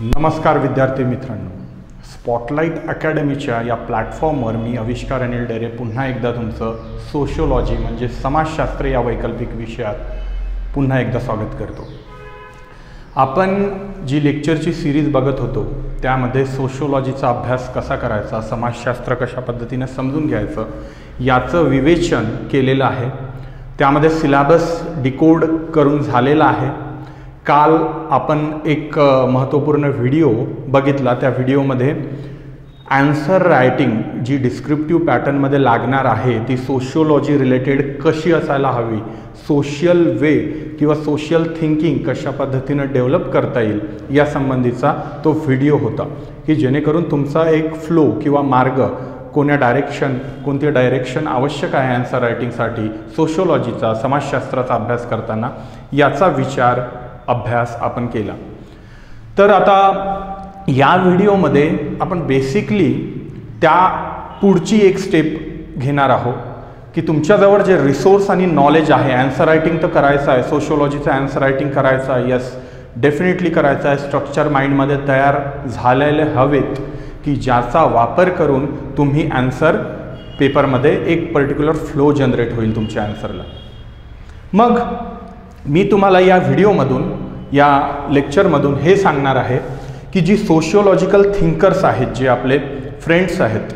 नमस्कार विद्यार्थी मित्रांनो, स्पॉटलाइट अकॅडमीच्या या प्लॅटफॉर्मवर मी आविष्कार अनिल डेरे पुन्हा एकदा तुमचं सोशियोलॉजी म्हणजे समाजशास्त्र या वैकल्पिक विषयात पुन्हा एकदा स्वागत करतो। आपण जी लेक्चरची सिरीज बघत होतो त्यामध्ये सोशियोलॉजीचा अभ्यास कसा करायचा, समाजशास्त्र कशा पद्धतीने समजून घ्यायचं याचं विवेचन केलेलं आहे। त्यामध्ये सिलेबस डिकोड करून झालेला आहे। काल आपण एक महत्त्वपूर्ण व्हिडिओ बघितला। त्या व्हिडिओमध्ये आन्सर रायटिंग जी डिस्क्रिप्टिव्ह पॅटर्नमध्ये लागणार आहे ती सोशियोलॉजी रिलेटेड कशी असायला हवी, सोशल वे किंवा सोशल थिंकिंग कशा पद्धतीने डेव्हलप करता येईल या संबंधीचा तो व्हिडिओ होता, की जेणेकरून तुमचा एक फ्लो किंवा मार्ग कोणते डायरेक्शन आवश्यक आहे आन्सर रायटिंगसाठी, सोशियोलॉजीचा समाजशास्त्राचा अभ्यास करताना याचा विचार अभ्यास आपण केला। तर आता या व्हिडिओमध्ये आपण बेसिकली त्या पुढची एक स्टेप घेणार आहोत की तुमच्याजवळ जे रिसोर्स आणि नॉलेज आहे, आन्सर रायटिंग तर करायचं आहे, सोशियोलॉजीचं आन्सर रायटिंग करायचं आहे, यस डेफिनेटली करायचं आहे, स्ट्रक्चर माइंडमध्ये तयार झालेले हवेत की ज्याचा वापर करून तुम्ही आन्सर पेपरमध्ये एक पर्टिक्युलर फ्लो जनरेट होईल तुमच्या आन्सरला। मग मी तुम्हाला या व्हिडिओमधून या लेक्चरमधून हे सांगणार आहे की जी सोशियोलॉजिकल थिंकर्स आहेत, जे आपले फ्रेंड्स आहेत,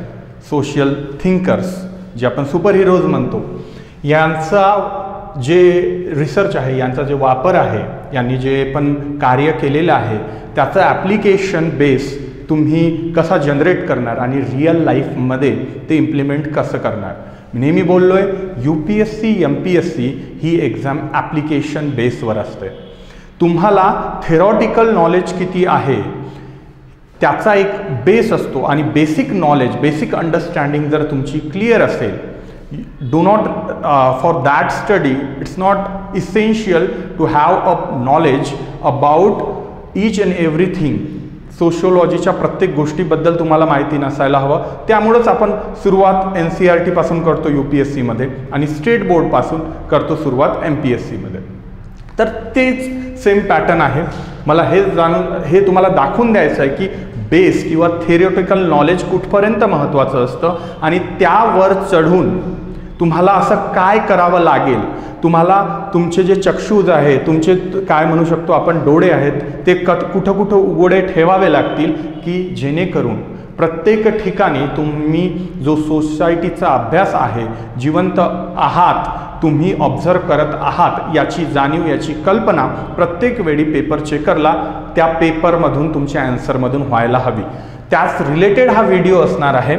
सोशल थिंकर्स जे आपण सुपर हिरोज म्हणतो, यांचा जे रिसर्च आहे, यांचा जे वापर आहे, यांनी जे पण कार्य केलेलं आहे त्याचं ॲप्लिकेशन बेस तुम्ही कसा जनरेट करणार आणि रिअल लाईफमध्ये ते इम्प्लिमेंट कसं करणार। नेहमी बोललोय UPSC MPSC ही एक्झाम ॲप्लिकेशन बेसवर असते। तुम्हाला थेरॉटिकल नॉलेज किती आहे त्याचा एक बेस असतो आणि बेसिक नॉलेज, बेसिक अंडरस्टँडिंग जर तुमची क्लिअर असेल, do not for that study it's not essential to have a knowledge about each and everything. सोशियोलॉजीच्या प्रत्येक गोष्टीबद्दल तुम्हाला माहिती नसायला हवं। त्यामुळेच आपण सुरुवात NCERT पासून करतो UPSC मध्ये आणि स्टेट बोर्डपासून करतो सुरुवात MPSC मध्ये। तर तेच सेम पॅटर्न आहे। मला हे तुम्हाला दाखवून द्यायचं आहे की बेस किंवा थेरिओटिकल नॉलेज कुठपर्यंत महत्त्वाचं असतं आणि त्यावर चढून तुम्हाला असं काय करावं लागेल, तुम्हाला तुमचे जे चक्षुज आहे, तुमचे काय म्हणू शकतो आपण डोळे आहेत, ते कुठं कुठं उघडे ठेवावे लागतील की जेणेकरून प्रत्येक ठिकाणी तुम्ही जो सोसायटीचा अभ्यास आहे, जिवंत आहात, तुम्ही ऑब्झर्व करत आहात याची जाणीव, याची कल्पना प्रत्येक वेळी पेपर चेकरला त्या पेपरमधून तुमच्या आन्सरमधून व्हायला हवी। त्याच रिलेटेड हा व्हिडिओ असणार आहे।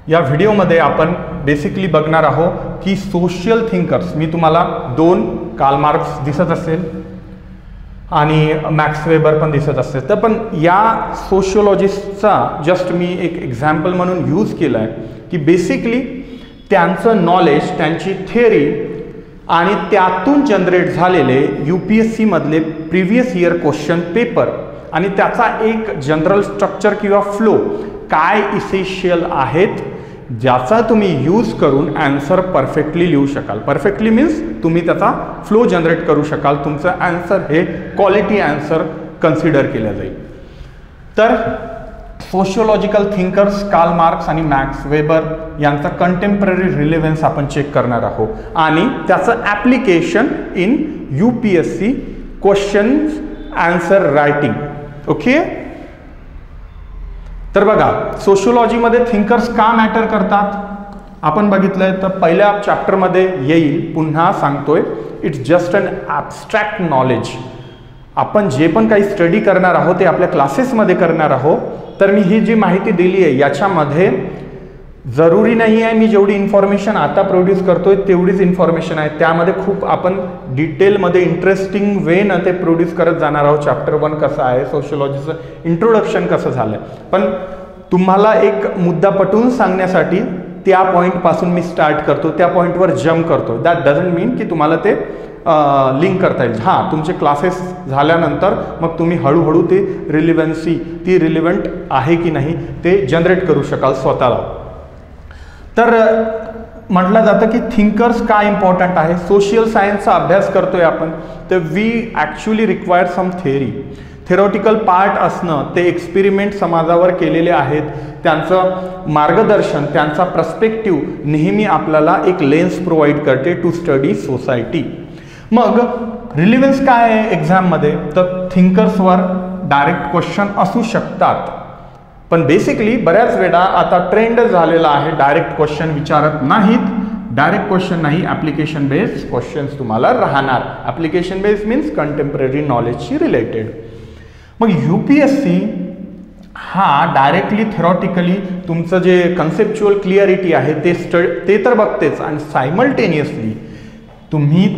या व्हिडिओमध्ये आपण बेसिकली बघणार आहोत की सोशल थिंकर्स, मी तुम्हाला 2 कार्ल मार्क्स दिसत असेल आणि मॅक्स वेबर पण दिसत असेल, तर पण या सोशियोलॉजिस्टचा जस्ट मी एक एक्झाम्पल म्हणून यूज केलं आहे की बेसिकली त्यांचं नॉलेज, त्यांची थिअरी आणि त्यातून जनरेट झालेले UPSC मधले प्रिव्हियस इयर क्वेश्चन पेपर आणि त्याचा एक जनरल स्ट्रक्चर किंवा फ्लो काय इसेन्शियल आहेत ज्याचा तुम्ही यूज करून आन्सर परफेक्टली लिहू शकाल। परफेक्टली मीन्स तुम्ही त्याचा फ्लो जनरेट करू शकाल, तुमचं आन्सर हे क्वालिटी आन्सर कन्सिडर केलं जाईल। तर सोशियोलॉजिकल थिंकर्स कार्ल मार्क्स आणि मॅक्स वेबर यांचा कंटेम्पररी रिलेव्हन्स आपण चेक करणार आहोत आणि त्याचं application in UPSC questions answer writing. Okay, तर बघा सोशियोलॉजीमध्ये थिंकर्स का मॅटर करतात आपण बघितलंय तर पहिल्या चॅप्टरमध्ये येईल, पुन्हा सांगतोय, it's just an abstract knowledge. आपण जे पण काही स्टडी करणार आहोत ते आपल्या क्लासेसमध्ये करणार आहोत। तर मी ही जी माहिती दिली आहे याच्यामध्ये जरुरी नाही आहे मी जेवढी इन्फॉर्मेशन आता प्रोड्यूस करतोय तेवढीच इन्फॉर्मेशन आहे, त्यामध्ये खूप आपण डिटेलमध्ये इंटरेस्टिंग वेनं ते प्रोड्यूस करत जाणार आहोत। चॅप्टर 1 कसं आहे, सोशियोलॉजीचं इंट्रोडक्शन कसं झालं, पण तुम्हाला एक मुद्दा पटवून सांगण्यासाठी त्या पॉईंटपासून मी स्टार्ट करतो, त्या पॉईंटवर जम्प करतो। दॅट डझंट मीन की तुम्हाला ते लिंक करता येईल। हां, तुमचे क्लासेस झाल्यानंतर मग तुम्ही हळूहळू ते रिलेव्हन्सी, ती रिलेव्हंट आहे की नाही ते जनरेट करू शकाल स्वतःला। तर म्हटलं जातं की थिंकर्स का इम्पॉर्टंट आहे। सोशल सायन्सचा अभ्यास करतोय आपण, तर we actually require some theory. Theoretical part असणं, ते एक्सपेरिमेंट समाजावर केलेले आहेत, त्यांचं मार्गदर्शन, त्यांचा पर्स्पेक्टिव्ह नेहमी आपल्याला एक लेन्स प्रोव्हाइड करते टू स्टडी सोसायटी. मग रिलेव्हन्स काय आहे एक्झाममध्ये, तर थिंकर्सवर डायरेक्ट क्वेश्चन असू शकतात, पण बेसिकली बऱ्याच वेळा आता ट्रेंड झालेला आहे, डायरेक्ट क्वेश्चन विचारत नाहीत. डायरेक्ट क्वेश्चन नाही, ॲप्लिकेशन बेस्ड क्वेश्चन्स तुम्हाला राहणार. ॲप्लिकेशन बेस्ड मीन्स कंटेम्पररी नॉलेजशी रिलेटेड. मग UPSC हा डायरेक्टली थेरॉटिकली तुमचं जे कन्सेप्च्युअल क्लिअरिटी आहे ते तर बघतेच, आणि सायमल्टेनियसली तुम्ही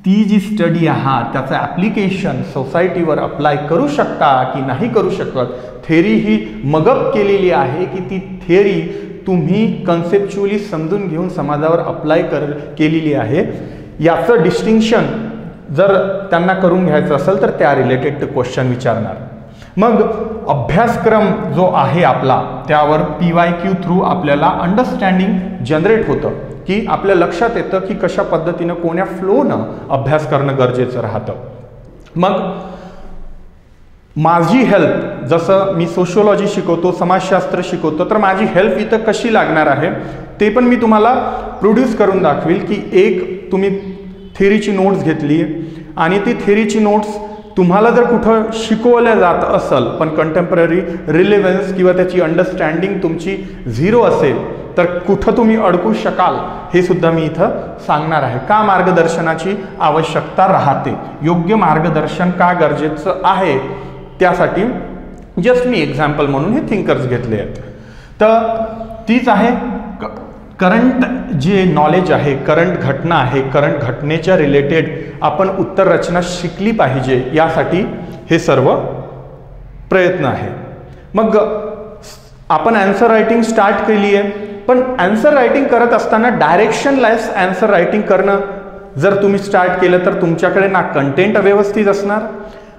ती जी स्टडी आहात त्याचं ॲप्लिकेशन सोसायटीवर अप्लाय करू शकता की नाही करू शकत. थेरी ही मगअप केलेली आहे की ती थेरी तुम्ही कन्सेप्च्युअली समजून घेऊन समाजावर अप्लाय केलेली आहे, याचं डिस्टिंक्शन जर त्यांना करून घ्यायचं असेल तर त्या रिलेटेड क्वेश्चन विचारणार. मग अभ्यासक्रम जो आहे आपला त्यावर PYQ थ्रू आपल्याला अंडरस्टँडिंग जनरेट होतं, की आपल्या लक्षात येतं की कशा पद्धतीनं कोण्या फ्लोनं अभ्यास करणं गरजेचं राहतं. मग माझी हेल्प, जसं मी सोशिओलॉजी शिकवतो, समाजशास्त्र शिकवतो, तर माझी हेल्प इथं कशी लागणार आहे ते पण मी तुम्हाला प्रोड्यूस करून दाखवेल. की एक तुम्ही थेरीची नोट्स घेतली आणि ती थेरीची नोट्स तुम्हाला जर कुठं शिकवल्या जात असेल पण कंटेम्पररी रिलेव्हन्स किंवा त्याची अंडरस्टँडिंग तुमची 0 असेल तर कुठं तुम्ही अडकू शकाल हे सुद्धा मी इथं सांगणार आहे. का मार्गदर्शनाची आवश्यकता राहते, योग्य मार्गदर्शन का गरजेचं आहे, त्यासाठी जस्ट मी एक्झाम्पल म्हणून हे थिंकर्स घेतले आहेत. तर तीच आहे करंट जे नॉलेज आहे, करंट घटना आहे, करंट घटनेच्या रिलेटेड आपण उत्तर रचना शिकली पाहिजे, यासाठी हे सर्व प्रयत्न आहे. मग आपण आन्सर रायटिंग स्टार्ट केली आहे, पण आन्सर रायटिंग करत असताना डायरेक्शनलेस आन्सर रायटिंग करणं जर तुम्ही स्टार्ट केलं तर तुमच्याकडे ना कंटेंट व्यवस्थित असणार,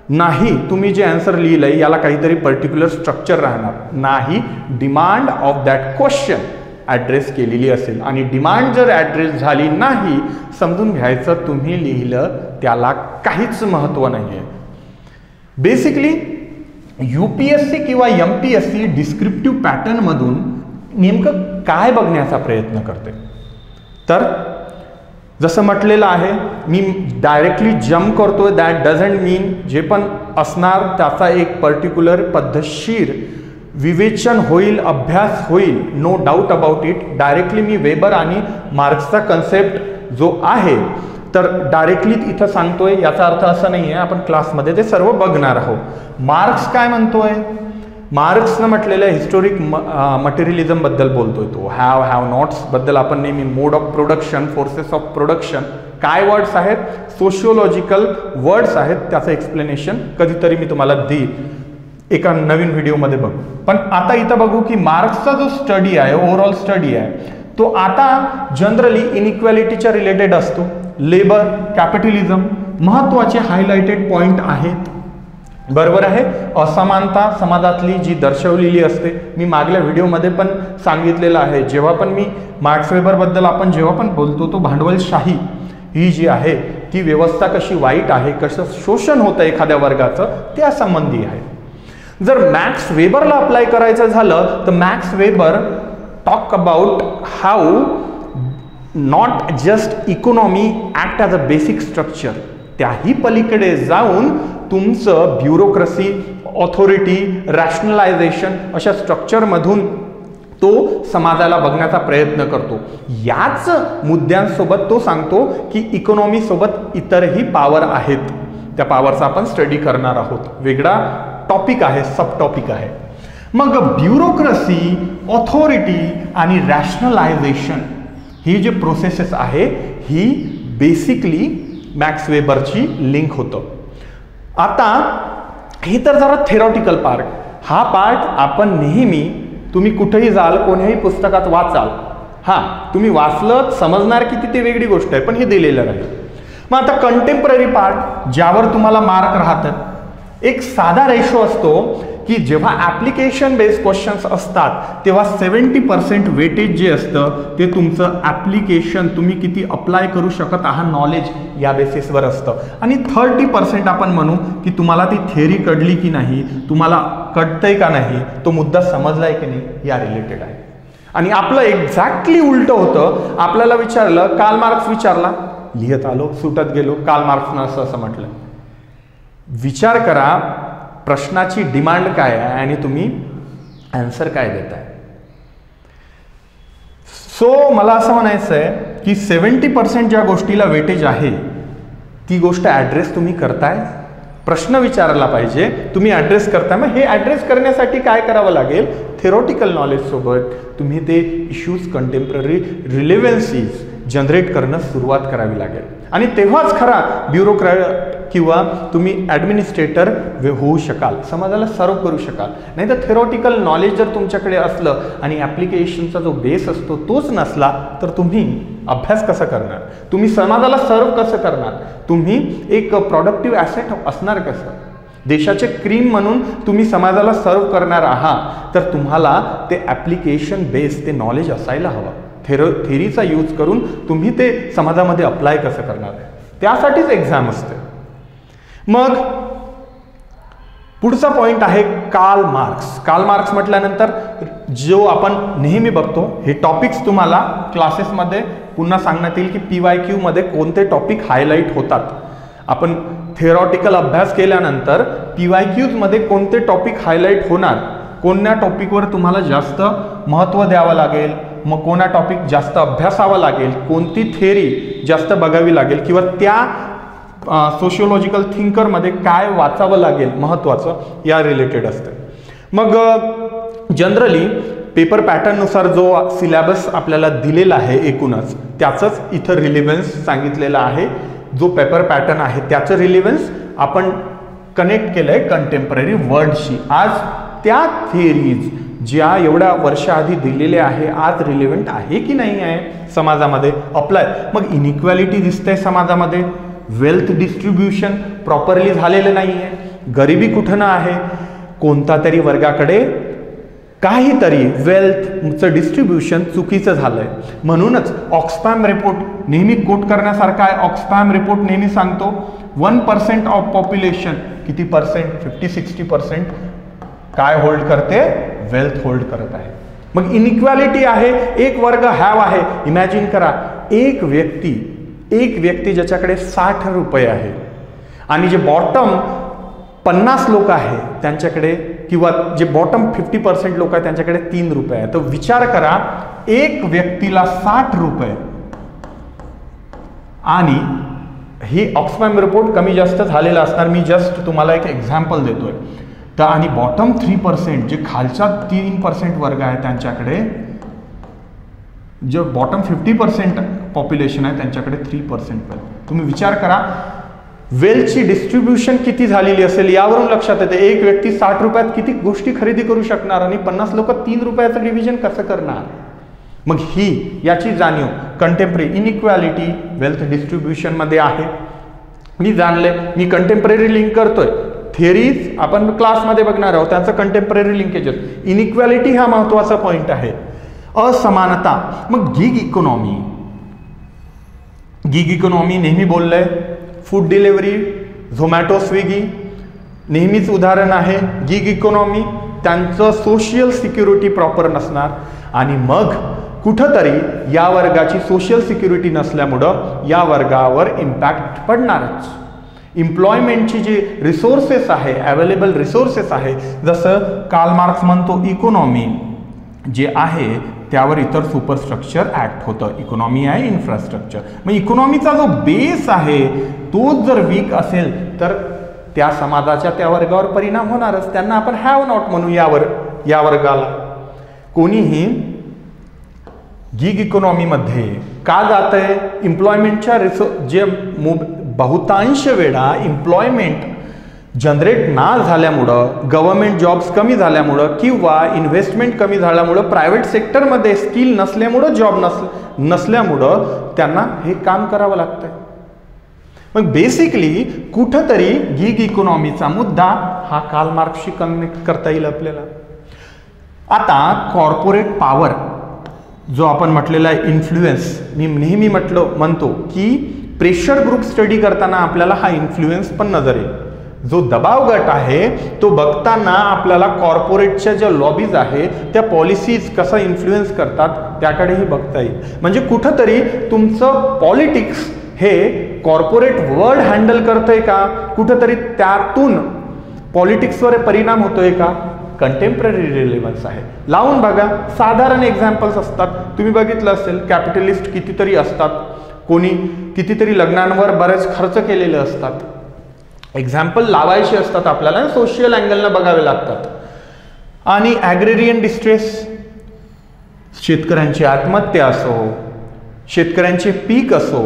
नाही तुम्ही जे आन्सर लिहिलंय याला काहीतरी पर्टिक्युलर स्ट्रक्चर राहणार, नाही demand of that question address केलेली असेल. आणि डिमांड जर ॲड्रेस झाली नाही, समजून घ्यायचं तुम्ही लिहिलं त्याला काहीच महत्त्व नाही आहे. बेसिकली UPSC किंवा MPSC डिस्क्रिप्टिव्ह पॅटर्नमधून नेमकं काय बघण्याचा प्रयत्न करते, तर जसं म्हटलेलं आहे मी डायरेक्टली जम्प करतोय, दॅट डझंट मीन जे पण असणार त्याचा एक पर्टिक्युलर पद्धतशीर विवेचन होईल, अभ्यास होईल, no doubt about it. Directly मी वेबर आणि मार्क्सचा कन्सेप्ट जो आहे तर डायरेक्टली इथं सांगतोय, याचा अर्थ असा नाही आहे आपण क्लासमध्ये ते सर्व बघणार आहोत. मार्क्स काय म्हणतोय, मार्क्सनं म्हटलेलं हिस्टोरिक मटेरियलिझमबद्दल बोलतोय तो, हॅव नॉट्सबद्दल आपण नेहमी mode of production, forces of production, काय वर्ड्स आहेत, सोशिओलॉजिकल वर्ड्स आहेत, त्याचं एक्सप्लेनेशन कधीतरी मी तुम्हाला देईल एका नवीन व्हिडिओमध्ये बघू. पण आता इथं बघू की मार्क्सचा जो स्टडी आहे, ओव्हरऑल स्टडी आहे, तो आता जनरली इनइक्वॅलिटीच्या रिलेटेड असतो. लेबर, कॅपिटलिझम महत्त्वाचे हायलाइटेड पॉईंट आहेत, बरोबर आहे. असमानता समाजातली जी दर्शवलेली असते, मी मागल्या व्हिडिओमध्ये पण सांगितलेलं आहे, जेव्हा पण मी मार्क्स वेबरबद्दल आपण जेव्हा पण बोलतो तो भांडवलशाही ही जी आहे ती व्यवस्था कशी वाईट आहे, कसं शोषण होतं एखाद्या वर्गाचं, त्या संबंधी आहे. जर मॅक्स वेबरला अप्लाय करायचं झालं तर max weber talk about how not just economy act as a basic structure, त्याही पलीकडे जाऊन तुमचं ब्युरोक्रेसी, ऑथॉरिटी, रॅशनलायझेशन अशा स्ट्रक्चरमधून तो समाजाला बघण्याचा प्रयत्न करतो. याच मुद्द्यांसोबत तो सांगतो की इकॉनॉमीसोबत इतरही पॉवर आहेत, त्या पॉवरचा आपण स्टडी करणार आहोत, वेगळा टॉपिक आहे, सब टॉपिक आहे. मग ब्युरोक्रेसी, ऑथॉरिटी आणि रॅशनलायझेशन ही जे प्रोसेसेस आहे ही बेसिकली मॅक्स वेबरची लिंक होतं. आता हे तर जरा थेरॉटिकल पार्ट, हा पार्ट आपण नेहमी तुम्ही कुठेही जाल, कोणत्याही पुस्तकात वाचाल, हां तुम्ही वाचलं समजणार किती ते वेगळी गोष्ट आहे, पण हे दिलेलं राहील. मग आता कंटेम्पररी पार्ट ज्यावर तुम्हाला मार्क राहतात, एक साधा रेशो असतो की जेव्हा ॲप्लिकेशन बेस्ड क्वेश्चन्स असतात तेव्हा 70% वेटेज जे असतं ते तुमचं ॲप्लिकेशन, तुम्ही किती अप्लाय करू शकत आहात नॉलेज या बेसिसवर असतं, आणि 30% आपण म्हणू की तुम्हाला ती थेअरी कळली की नाही, तुम्हाला कळतंय का नाही, तो मुद्दा समजलाय की नाही या रिलेटेड आहे. आणि आपलं एक्झॅक्टली उलटं होतं. आपल्याला विचारलं, कार्ल मार्क्स विचारला, लिहत आलो, सुटत गेलो, कार्ल मार्क्सनं असं असं म्हटलं. विचार करा प्रश्नाची डिमांड काय आहे आणि तुम्ही आन्सर काय देताय. सो मला असं म्हणायचं आहे की 70% ज्या गोष्टीला वेटेज आहे ती गोष्ट ॲड्रेस तुम्ही करताय. प्रश्न विचारला पाहिजे, तुम्ही ॲड्रेस करताय. मग हे ॲड्रेस करण्यासाठी काय करावं लागेल, थेरॉटिकल नॉलेजसोबत तुम्ही ते इश्यूज, कंटेम्पररी रिलेव्हन्सीज जनरेट करणं सुरुवात करावी लागेल. आणि तेव्हाच खरा ब्युरोक्रॅट किंवा तुम्ही ॲडमिनिस्ट्रेटर होऊ शकाल, समाजाला सर्व करू शकाल. नाही तर थेरॉटिकल नॉलेज जर तुमच्याकडे असलं आणि ॲप्लिकेशनचा जो बेस असतो तोच नसला तर तुम्ही अभ्यास कसा करणार, तुम्ही समाजाला सर्व कसं करणार, तुम्ही एक प्रोडक्टिव्ह ॲसेट असणार कसं, देशाचे क्रीम म्हणून तुम्ही समाजाला सर्व करणार आहात तर तुम्हाला ते ॲप्लिकेशन बेस, ते नॉलेज असायला हवं. थेरीचा यूज करून तुम्ही ते समाजामध्ये अप्लाय कसं करणार, त्यासाठीच एक्झाम असते. मग पुढचा पॉइंट आहे कार्ल मार्क्स. कार्ल मार्क्स म्हटल्यानंतर जो आपण नेहमी बघतो, हे टॉपिक्स तुम्हाला क्लासेसमध्ये पुन्हा सांगण्यात येईल की PYQ मध्ये कोणते टॉपिक हायलाईट होतात. आपण थेरॉटिकल अभ्यास केल्यानंतर PYQs मध्ये कोणते टॉपिक हायलाईट होणार, कोणत्या टॉपिकवर तुम्हाला जास्त महत्त्व द्यावं लागेल, मग कोणा टॉपिक जास्त अभ्यासावा लागेल, कोणती थेअरी जास्त बघावी लागेल, किंवा त्या सोशिओलॉजिकल थिंकरमध्ये काय वाचावं लागेल महत्त्वाचं, या रिलेटेड असते. मग जनरली पेपर पॅटर्ननुसार जो सिलेबस आपल्याला दिलेला आहे एकूणच त्याचंच इथं रिलेव्हन्स सांगितलेलं आहे. जो पेपर पॅटर्न आहे त्याचं रिलेव्हन्स आपण कनेक्ट केलं आहे कंटेम्पररी वर्ल्डशी. आज त्या थिअरीज ज्या एवढ्या वर्षाआधी दिलेल्या आहे आज रिलेव्हंट आहे की नाही आहे समाजामध्ये अप्लाय. मग इनइक्वॅलिटी दिसते समाजामध्ये, वेल्थ डिस्ट्रीब्युशन प्रॉपरली झालेलं नाही आहे, गरिबी कुठं ना आहे, कोणता तरी वर्गाकडे काहीतरी वेल्थचं डिस्ट्रीब्युशन चुकीचं झालंय. म्हणूनच ऑक्सफॅम रिपोर्ट नेहमी कोट करण्यासारखा आहे. ऑक्सफॅम रिपोर्ट नेहमी सांगतो 1% ऑफ पॉप्युलेशन किती पर्सेंट, 50-60% काय होल्ड करते, वेल्थ होल्ड करत आहे. मग इनइक्वॅलिटी आहे, एक वर्ग हॅव आहे. इमॅजिन करा एक व्यक्ती ज्याच्याकडे 60 रुपये आहे आणि जे बॉटम 50 लोक आहे त्यांच्याकडे, किंवा जे बॉटम 50% लोक आहेत त्यांच्याकडे 3 रुपये आहे. तर विचार करा एक व्यक्तीला 60 रुपये, आणि हे ऑक्सफॅम रिपोर्ट कमी जास्त झालेलं असणार, मी जस्ट तुम्हाला एक एक्झाम्पल देतोय. तर आणि बॉटम 3% जे खालच्या 3% वर्ग आहे त्यांच्याकडे, जे बॉटम 50% पॉप्युलेशन आहे त्यांच्याकडे 3%. तुम्ही विचार करा वेल्थची डिस्ट्रीब्युशन किती झालेली असेल. यावरून लक्षात येते एक व्यक्ती 60 रुपयात किती गोष्टी खरेदी करू शकणार आणि 50 लोक 3 रुपयाचं डिव्हिजन कसं करणार. मग याची जाणीव कंटेम्पररी इनइक्वॅलिटी वेल्थ डिस्ट्रीब्युशन मध्ये आहे. मी जाणले, मी कंटेम्पररी लिंक करतोय, थिअरीज आपण क्लासमध्ये बघणार आहोत त्यांचं कंटेम्पररी लिंकेजेस. इनइक्वॅलिटी हा महत्वाचा पॉइंट आहे. असमानता. मग गिग इकॉनॉमी नेहमी बोललंय, फूड डिलिव्हरी, झोमॅटो, स्विगी नेहमीच उदाहरण आहे. गिग इकॉनॉमी त्यांचं सोशल सिक्युरिटी प्रॉपर नसणार, आणि मग कुठंतरी या वर्गाची सोशल सिक्युरिटी नसल्यामुळं या वर्गावर इम्पॅक्ट पडणारच. एम्प्लॉयमेंटची जी रिसोर्सेस आहे, अवेलेबल रिसोर्सेस आहे, जसं कार्ल मार्क्स म्हणतो इकॉनॉमी जे आहे त्यावर इतर सुपरस्ट्रक्चर ॲक्ट होतं. इकॉनॉमी आहे इन्फ्रास्ट्रक्चर. मग इकॉनॉमीचा जो बेस आहे तोच जर वीक असेल तर त्या समाजाच्या त्या वर्गावर परिणाम होणारच. त्यांना आपण हॅव नॉट म्हणू या वर्गाला. कोणीही गिग इकॉनॉमीमध्ये का जात आहे, एम्प्लॉयमेंटच्या जे बहुतांश वेळा एम्प्लॉयमेंट जनरेट ना झाल्यामुळं, गव्हर्नमेंट जॉब्स कमी झाल्यामुळं किंवा इन्व्हेस्टमेंट कमी झाल्यामुळं, प्रायव्हेट सेक्टरमध्ये स्किल नसल्यामुळं, जॉब नसल्यामुळं त्यांना हे काम करावं लागतंय. मग बेसिकली कुठंतरी गिग इकॉनॉमीचा मुद्दा हा कार्ल मार्क्सशी कनेक्ट करता येईल आपल्याला. आता कॉर्पोरेट पॉवर जो आपण म्हटलेला आहे इन्फ्लुएन्स, मी नेहमी म्हणतो की प्रेशर ग्रुप स्टडी करताना आपल्याला हा इन्फ्लुएन्स पण नजर येईल. जो दबाव गट आहे तो बघताना आपल्याला कॉर्पोरेटच्या ज्या लॉबीज आहे त्या पॉलिसीज कसा इन्फ्लुएन्स करतात त्याकडेही बघता येईल. म्हणजे कुठंतरी तुमचं पॉलिटिक्स हे कॉर्पोरेट वर्ल्ड हँडल करतंय का, कुठंतरी त्यातून पॉलिटिक्सवर परिणाम होतोय का, कंटेम्पररी रिलेव्हन्स आहे. लावून बघा, साधारण एक्झाम्पल्स असतात. तुम्ही बघितलं असेल कॅपिटलिस्ट कितीतरी असतात, कोणी कितीतरी लग्नांवर बरेच खर्च केलेले असतात. एक्झाम्पल लावायचे असतात आपल्याला, सोशल अँगलनं बघावे लागतात. आणि ॲग्रेरियन डिस्ट्रेस, शेतकऱ्यांची आत्महत्या असो, शेतकऱ्यांचे पीक असो,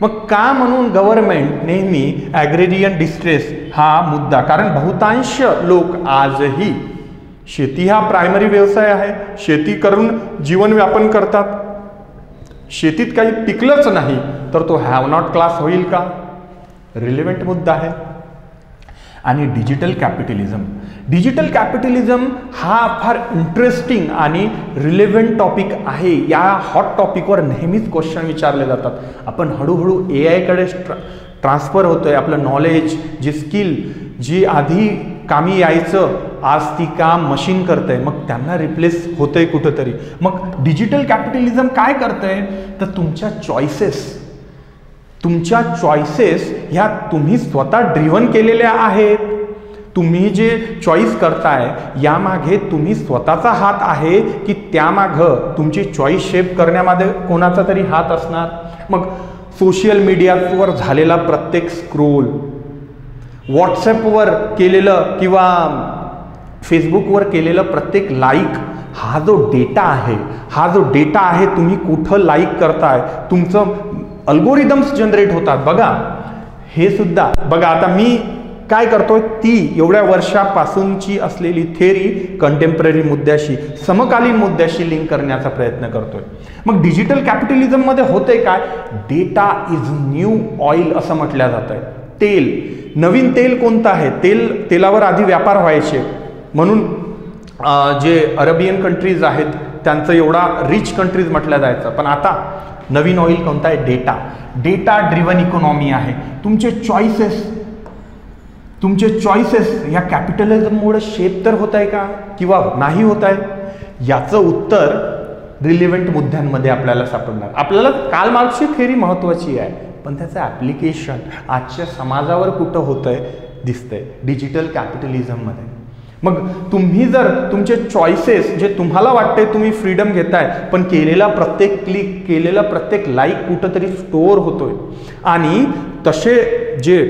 मग का म्हणून गव्हर्नमेंट नेहमी ॲग्रेरियन डिस्ट्रेस हा मुद्दा, कारण बहुतांश लोक आजही शेती हा प्रायमरी व्यवसाय आहे, शेती करून जीवन व्यापन करतात. शेतीत काही पिकलंच नाही तर तो हॅव नॉट क्लास होईल का, रिलेव्हंट मुद्दा आहे. आणि डिजिटल कॅपिटलिझम हा फार इंटरेस्टिंग आणि रिलेव्हंट टॉपिक आहे. या हॉट टॉपिकवर नेहमीच क्वेश्चन विचारले जातात. आपण हळूहळू AI कडे ट्रान्सफर होतोय. आपलं नॉलेज, जी स्किल जी आधी कामी यायचं आज ती काम मशीन करतंय, मग त्यांना रिप्लेस होतंय कुठंतरी. मग डिजिटल कॅपिटलिझम काय करतंय तर तुमच्या चॉईसेस ह्या तुम्ही स्वतः ड्रिव्हन केलेल्या आहेत. तुम्ही जे चॉईस करताय यामागे तुम्ही स्वतःचा हात आहे की त्यामागं तुमची चॉईस शेप करण्यामध्ये कोणाचा तरी हात असणार. मग सोशल मीडियावर झालेला प्रत्येक स्क्रोल, व्हॉट्सॲपवर केलेलं किंवा फेसबुकवर केलेलं प्रत्येक लाईक, हा जो डेटा आहे तुम्ही कुठं लाईक करताय, तुमचं अल्गोरिदम्स जनरेट होतात. बघा हे सुद्धा बघा. आता मी काय करतोय, ती एवढ्या वर्षापासूनची असलेली थेरी कंटेम्पररी मुद्द्याशी, समकालीन मुद्द्याशी लिंक करण्याचा प्रयत्न करतोय. मग डिजिटल कॅपिटलिझममध्ये होतंय काय, डेटा इज न्यू ऑइल असं म्हटलं जातंय. नवीन तेल कोणतं आहे, तेलावर आधी व्यापार व्हायचे म्हणून जे अरेबियन कंट्रीज आहेत त्यांचं एवढा रिच कंट्रीज म्हटलं जायचं. पण आता नवीन ऑइल कोणता आहे, डेटा ड्रिव्हन इकॉनॉमी आहे. तुमचे चॉईसेस या कॅपिटलिझममुळे शेप तर होत आहे का किंवा नाही होत आहे, याचं उत्तर रिलेव्हंट मुद्द्यांमध्ये आपल्याला सापडणार. आपल्याला कार्ल मार्क्सची थेरी महत्त्वाची आहे, पण त्याचं ॲप्लिकेशन आजच्या समाजावर कुठं होतंय दिसतंय डिजिटल कॅपिटलिझममध्ये. मग तुम्ही जर तुमचे चॉईसेस जे तुम्हाला वाटते तुम्ही फ्रीडम घेताय, पण केलेला प्रत्येक क्लिक, केलेला प्रत्येक लाईक कुठंतरी स्टोअर होतोय. आणि तसे जे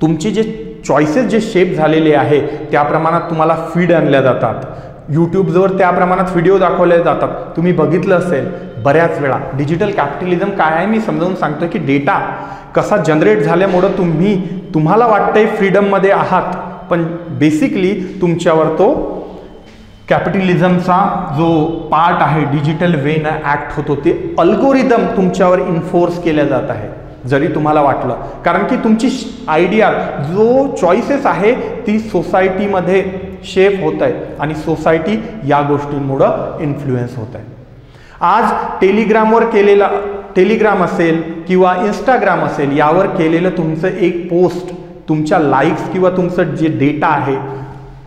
तुमचे जे चॉईसेस जे शेप झालेले आहे त्या प्रमाणात तुम्हाला फीड आणल्या जातात. यूट्यूबवर त्या प्रमाणात व्हिडिओ दाखवले जातात. तुम्ही बघितलं असेल बऱ्याच वेळा. डिजिटल कॅपिटलिझम काय आहे मी समजावून सांगतो की डेटा कसा जनरेट झाल्यामुळं तुम्हाला वाटतंय फ्रीडममध्ये आहात, पण बेसिकली तुमच्यावर तो कॅपिटलिझमचा जो पार्ट आहे डिजिटल वेनं ॲक्ट होतो, ते अल्गोरिदम तुमच्यावर इन्फोर्स केल्या जात आहे जरी तुम्हाला वाटलं. कारण की तुमची आयडिया जो चॉईसेस आहे ती सोसायटीमध्ये शेप होत आहे आणि सोसायटी या गोष्टींमुळं इन्फ्लुएन्स होत आहे. आज टेलिग्राम असेल किंवा इंस्टाग्राम असेल यावर केलेलं तुमचं एक पोस्ट तुमच्या लाईक्स किंवा तुमचं जे डेटा आहे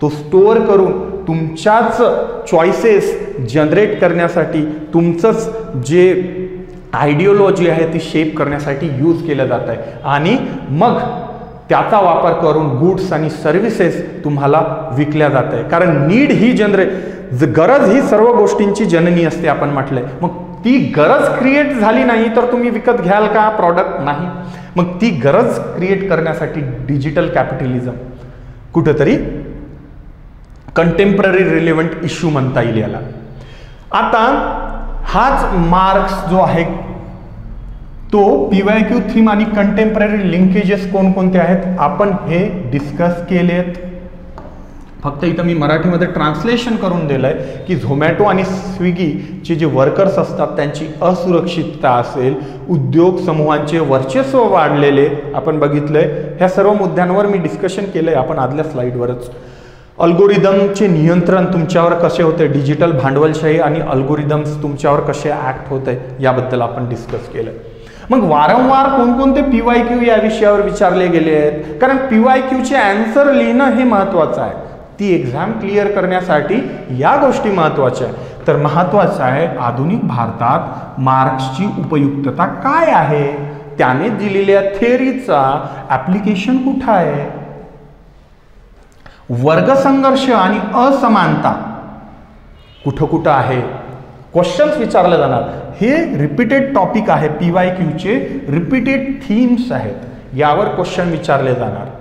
तो स्टोअर करून तुमच्याच चॉईसेस जनरेट करण्यासाठी, तुमचंच जे आयडिओलॉजी आहे ती शेप करण्यासाठी यूज केलं जात आहे. आणि मग त्याचा वापर करून गुड्स आणि सर्व्हिसेस तुम्हाला विकल्या जात आहे. कारण नीड ही गरज ही सर्व गोष्टींची जननी असते आपण म्हटलंय. मग ती गरज क्रिएट झाली नाही तर तुम्ही विकत घ्याल का प्रॉडक्ट? नाही. मग ती गरज क्रिएट करण्यासाठी डिजिटल कॅपिटलिझम कुठंतरी कंटेम्पररी रिलेव्हंट इश्यू म्हणता येईल याला. आता हाच मार्क्स जो आहे तो PYQ थीम आणि कंटेम्पररी लिंकेजेस कोणकोणते आहेत आपण हे डिस्कस केलेत. फक्त इथं मी मराठीमध्ये ट्रान्सलेशन करून दिलं आहे की झोमॅटो आणि स्विगीचे जे वर्कर्स असतात त्यांची असुरक्षितता असेल, उद्योग समूहांचे वर्चस्व वाढलेले आपण बघितलं आहे. ह्या सर्व मुद्द्यांवर मी डिस्कशन केलं आहे आपण आदल्या स्लाईडवरच. अल्गोरिदमचे नियंत्रण तुमच्यावर कसे होते, डिजिटल भांडवलशाही आणि अल्गोरिदम्स तुमच्यावर कसे ॲक्ट होते याबद्दल आपण डिस्कस केलं. मग वारंवार कोणकोणते PYQ या विषयावर विचारले गेले आहेत, कारण PYQचे आन्सर लिहिणं हे महत्त्वाचं आहे. ती एक्झाम क्लिअर करण्यासाठी या गोष्टी महत्त्वाच्या आहेत. तर महत्त्वाचं आहे आधुनिक भारतात मार्क्सची उपयुक्तता काय आहे, त्याने दिलेल्या थेअरीचा ॲप्लिकेशन कुठं आहे, वर्गसंघर्ष आणि असमानता कुठं कुठं आहे, क्वेश्चन्स विचारले जाणार. हे रिपीटेड टॉपिक आहे, PYQचे रिपीटेड थीम्स आहेत, यावर क्वेश्चन विचारले जाणार.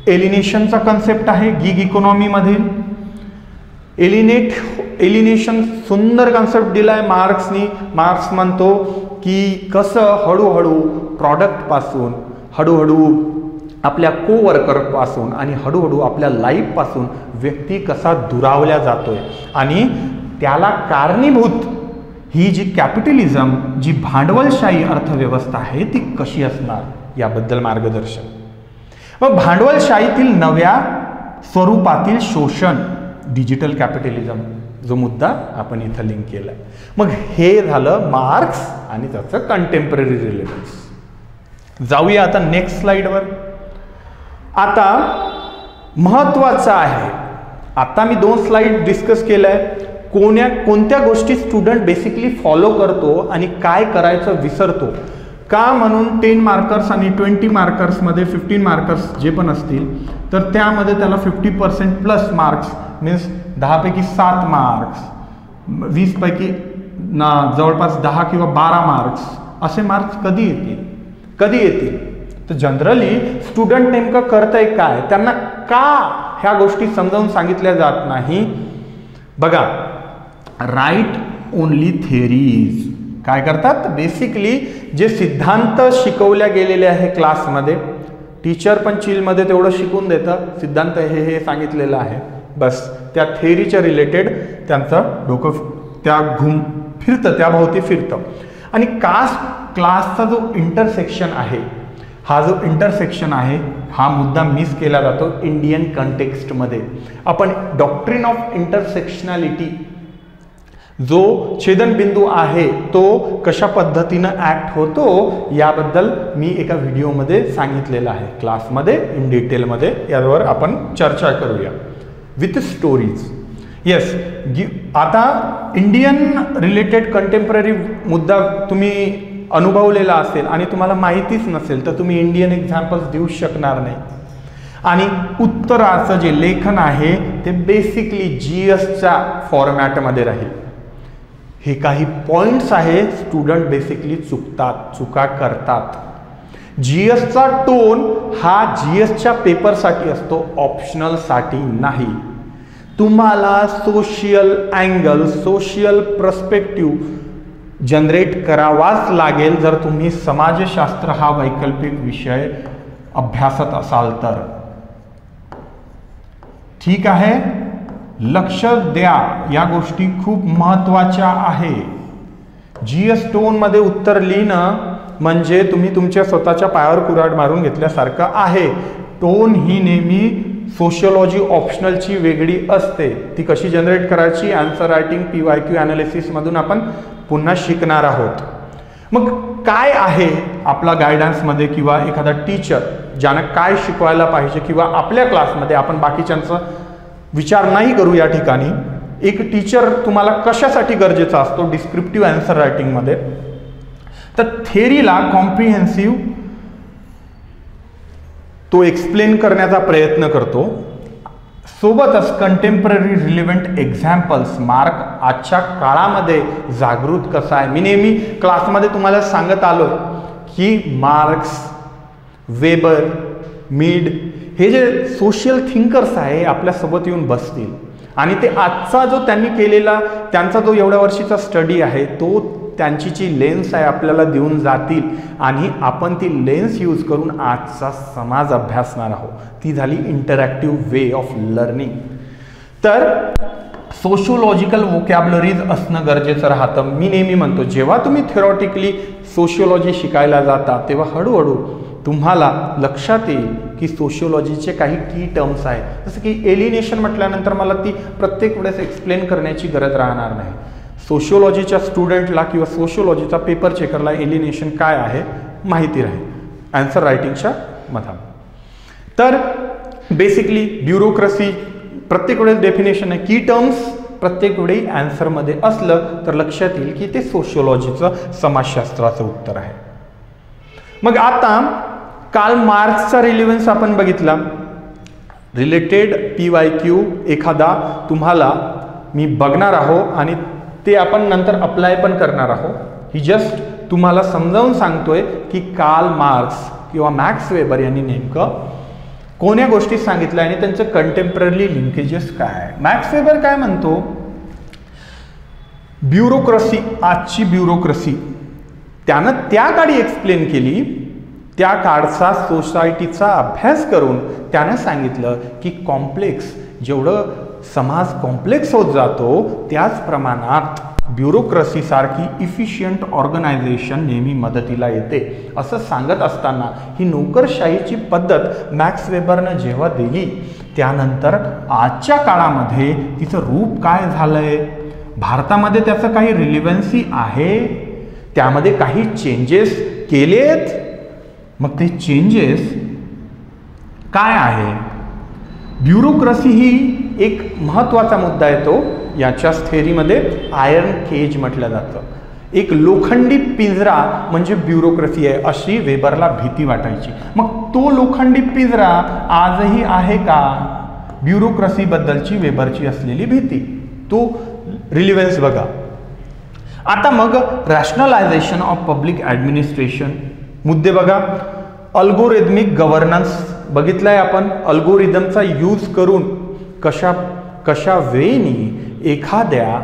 एलिनेशनचा कन्सेप्ट आहे गिग इकॉनॉमीमधील. एलिनेशन सुंदर कन्सेप्ट दिलाय मार्क्सनी. मार्क्स म्हणतो की कसं हळूहळू प्रॉडक्टपासून, हळूहळू आपल्या कोवर्करपासून आणि हळूहळू आपल्या लाईफपासून व्यक्ती कसा दुरावल्या जातोय आणि त्याला कारणीभूत ही जी कॅपिटलिझम, जी भांडवलशाही अर्थव्यवस्था आहे ती कशी असणार याबद्दल मार्गदर्शन. मग भांडवलशाहीतील नव्या स्वरूपातील शोषण, डिजिटल कॅपिटलिझम, जो मुद्दा आपण इथं लिंक केला. मग हे झालं मार्क्स आणि त्याचं कंटेम्पररी रिलेव्हन्स. जाऊया आता नेक्स्ट स्लाइडवर. आता महत्त्वाचं आहे, आता मी 2 स्लाइड डिस्कस केलंय, कोणत्या गोष्टी स्टुडंट बेसिकली फॉलो करतो आणि काय करायचं विसरतो का, म्हणून 10 मार्कर्स आणि 20 मार्कर्समध्ये 15 मार्कर्स जे पण असतील तर त्यामध्ये त्याला 50% प्लस मार्क्स मीन्स 10 पैकी 7 मार्क्स, 20 पैकी जवळपास 10 किंवा 12 मार्क्स असे मार्क्स कधी येतील. तर जनरली स्टुडंट नेमकं करतंय काय, त्यांना का ह्या गोष्टी समजावून सांगितल्या जात नाही. बघा, राईट ओनली थेअरीज काय करतात, बेसिकली जे सिद्धांत शिकवल्या गेलेले आहे क्लासमध्ये, टीचर पण चिलमध्ये तेवढं शिकून देतं, सिद्धांत हे सांगितलेलं आहे, बस त्या थेअरीच्या रिलेटेड त्यांचं डोकं त्या भोवती फिरतं. आणि क्लासचा जो इंटरसेक्शन आहे, हा जो इंटरसेक्शन आहे हा मुद्दा मिस केला जातो इंडियन कंटेक्स्टमध्ये. आपण डॉक्ट्रिन ऑफ इंटरसेक्शनॅलिटी जो छेदनबिंदू आहे तो कशा पद्धतीनं ॲक्ट होतो याबद्दल मी एका व्हिडिओमध्ये सांगितलेलं आहे क्लासमध्ये इन डिटेलमध्ये, यावर आपण चर्चा करूया विथ स्टोरीज. येस, आता इंडियन रिलेटेड कंटेम्पररी मुद्दा तुम्ही अनुभवलेला असेल आणि तुम्हाला माहितीच नसेल तर तुम्ही इंडियन एक्झाम्पल्स देऊ शकणार नाही. आणि उत्तराचं जे लेखन आहे ते बेसिकली GSच्या फॉर्मॅटमध्ये राहील. हे काही पॉइंट्स आहे, स्टुडंट बेसिकली चुका करतात. GSचा टोन हा GSच्या पेपरसाठी असतो, ऑप्शनलसाठी नाही. तुम्हाला social angle, social perspective generate करावाच लागेल जर तुम्ही समाजशास्त्र हा वैकल्पिक विषय अभ्यासत असाल तर. ठीक आहे, लक्ष द्या, या गोष्टी खूप महत्त्वाच्या आहे. GS टोनमध्ये उत्तर लिहिणं म्हणजे तुम्ही तुमच्या स्वतःच्या पायावर कुऱ्हाड मारून घेतल्यासारखं आहे. टोन ही नेहमी सोशियोलॉजी ऑप्शनलची वेगळी असते, ती कशी जनरेट करायची आन्सर रायटिंग PYQ ॲनालिसिसमधून आपण पुन्हा शिकणार आहोत. मग काय आहे आपला गायडन्समध्ये किंवा एखादा टीचर ज्यानं काय शिकवायला पाहिजे, किंवा आपल्या क्लासमध्ये आपण बाकीच्यांचा विचार नाही करू या ठिकाणी. एक टीचर तुम्हाला कशासाठी गरजेचा असतो डिस्क्रिप्टिव्ह आन्सर रायटिंगमध्ये, तर थेअरीला कॉम्प्रिहेन्सिव्ह तो एक्सप्लेन करण्याचा प्रयत्न करतो, सोबतच कंटेम्पररी रिलेव्हंट एक्झाम्पल्स. मार्क आजच्या काळामध्ये जागृत कसा आहे, मी नेहमी क्लासमध्ये तुम्हाला सांगत आलो की मार्क्स, वेबर, मीड हे जे सोशल थिंकर्स आहे आपल्यासोबत येऊन बसतील आणि ते आजचा जो त्यांनी केलेला त्यांचा जो एवढ्या वर्षीचा स्टडी आहे तो त्यांची जी लेन्स आहे आपल्याला देऊन जातील आणि आपण ती लेन्स यूज करून आजचा समाज अभ्यासणार आहोत. ती झाली इंटरॅक्टिव्ह वे ऑफ लर्निंग. तर सोशिओलॉजिकल वोकॅब्युलरीज असणं गरजेचं राहतं. मी नेहमी म्हणतो जेव्हा तुम्ही थेरॉटिकली सोशिओलॉजी शिकायला जाता तेव्हा हळूहळू तुम्हाला लक्षात येईल की सोशिओलॉजीचे काही की टर्म्स आहेत. जसं की एलिनेशन म्हटल्यानंतर मला ती प्रत्येक वेळेस एक्सप्लेन करण्याची गरज राहणार नाही. सोशिओलॉजीच्या स्टुडंटला किंवा सोशिओलॉजीचा पेपर चेकरला एलिनेशन काय आहे माहिती राहील आन्सर रायटिंगच्या मधात. तर बेसिकली ब्युरोक्रेसी प्रत्येक वेळेस डेफिनेशन आहे. की टर्म्स प्रत्येक वेळी आन्सरमध्ये असलं तर लक्षात येईल की ते सोशिओलॉजीचं समाजशास्त्राचं उत्तर आहे. मग आता कार्ल मार्क्सचा रिलेव्हन्स आपण बघितला. रिलेटेड PYQ एखादा तुम्हाला मी बघणार आहो आणि ते आपण नंतर अप्लाय पण करणार आहोत. ही जस्ट तुम्हाला समजावून सांगतोय की कार्ल मार्क्स किंवा मॅक्स वेबर यांनी नेमकं कोण्या गोष्टी सांगितल्या आणि त्यांचं कंटेम्पररी लिंकेजेस काय. मॅक्स वेबर काय म्हणतो, ब्युरोक्रेसी, आजची ब्युरोक्रेसी त्यानं त्या काळी एक्सप्लेन केली. त्या काळचा सोसायटीचा अभ्यास करून त्यानं सांगितलं की कॉम्प्लेक्स, जेवढं समाज कॉम्प्लेक्स होत जातो त्याच प्रमाणात ब्युरोक्रेसीसारखी इफिशियंट ऑर्गनायझेशन नेहमी मदतीला येते. असं सांगत असताना ही नोकरशाहीची पद्धत मॅक्स वेबरनं जेव्हा दिली त्यानंतर आजच्या काळामध्ये तिचं रूप काय झालंय, भारतामध्ये त्याचं काही रिलेव्हन्सी आहे, त्यामध्ये काही चेंजेस केलेत. मग ते चेंजेस काय आहे. ब्युरोक्रेसी ही एक महत्त्वाचा मुद्दा येतो. याच्याच थेअरीमध्ये आयर्न केज म्हटलं जातं. एक लोखंडी पिंजरा म्हणजे ब्युरोक्रेसी आहे अशी वेबरला भीती वाटायची. मग तो लोखंडी पिंजरा आजही आहे का. ब्युरोक्रेसीबद्दलची वेबरची असलेली भीती, तो रिलेव्हन्स बघा. आता मग रॅशनलायझेशन ऑफ पब्लिक ॲडमिनिस्ट्रेशन मुद्दे बघा. अल्गोरिदमिक गव्हर्नन्स बघितलाय आपण. अल्गोरिदमचा यूज करून कशा वेळी एखाद्या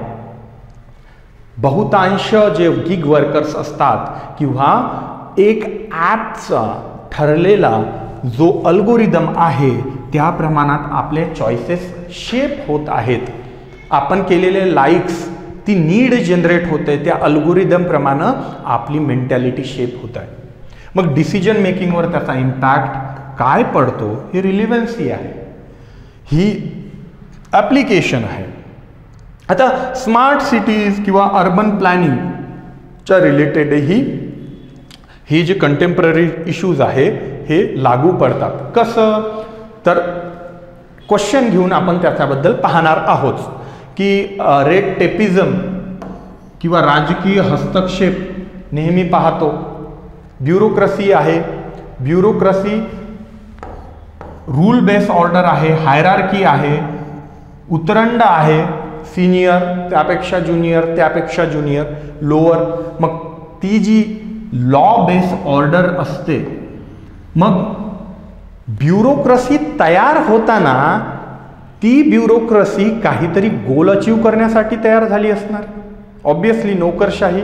बहुतांश जे गिग वर्कर्स असतात किंवा एक ॲपचा ठरलेला जो अल्गोरिदम आहे त्या प्रमाणात आपले चॉईसेस शेप होत आहेत. आपण केलेले लाईक्स, ती नीड जनरेट होते, त्या अल्गोरिदम प्रमाणे आपली मेंटॅलिटी शेप होत आहे. मग डिसिजन मेकिंगवर त्याचा इम्पॅक्ट काय पडतो हे रिलेव्हन्सी आहे, ही ॲप्लिकेशन आहे. आता स्मार्ट सिटीज किंवा अर्बन प्लॅनिंगच्या रिलेटेडही ही जे कंटेम्पररी इश्यूज आहे हे लागू पडतात. कसं तर क्वेश्चन घेऊन आपण त्याच्याबद्दल पाहणार आहोत की रेड टेपिझम किंवा राजकीय हस्तक्षेप नेहमी पाहतो. ब्युरोक्रेसी आहे, ब्युरोक्रेसी रूल बेस ऑर्डर आहे, हायरार्की आहे, उतरंड आहे, सिनियर त्यापेक्षा ज्युनियर, त्यापेक्षा ज्युनियर, लोअर. मग ती जी लॉ बेस ऑर्डर असते, मग ब्युरोक्रेसी तयार होताना ती ब्युरोक्रेसी काहीतरी गोल अचीव करण्यासाठी तयार झाली असणार. ऑब्वियसली नोकरशाही.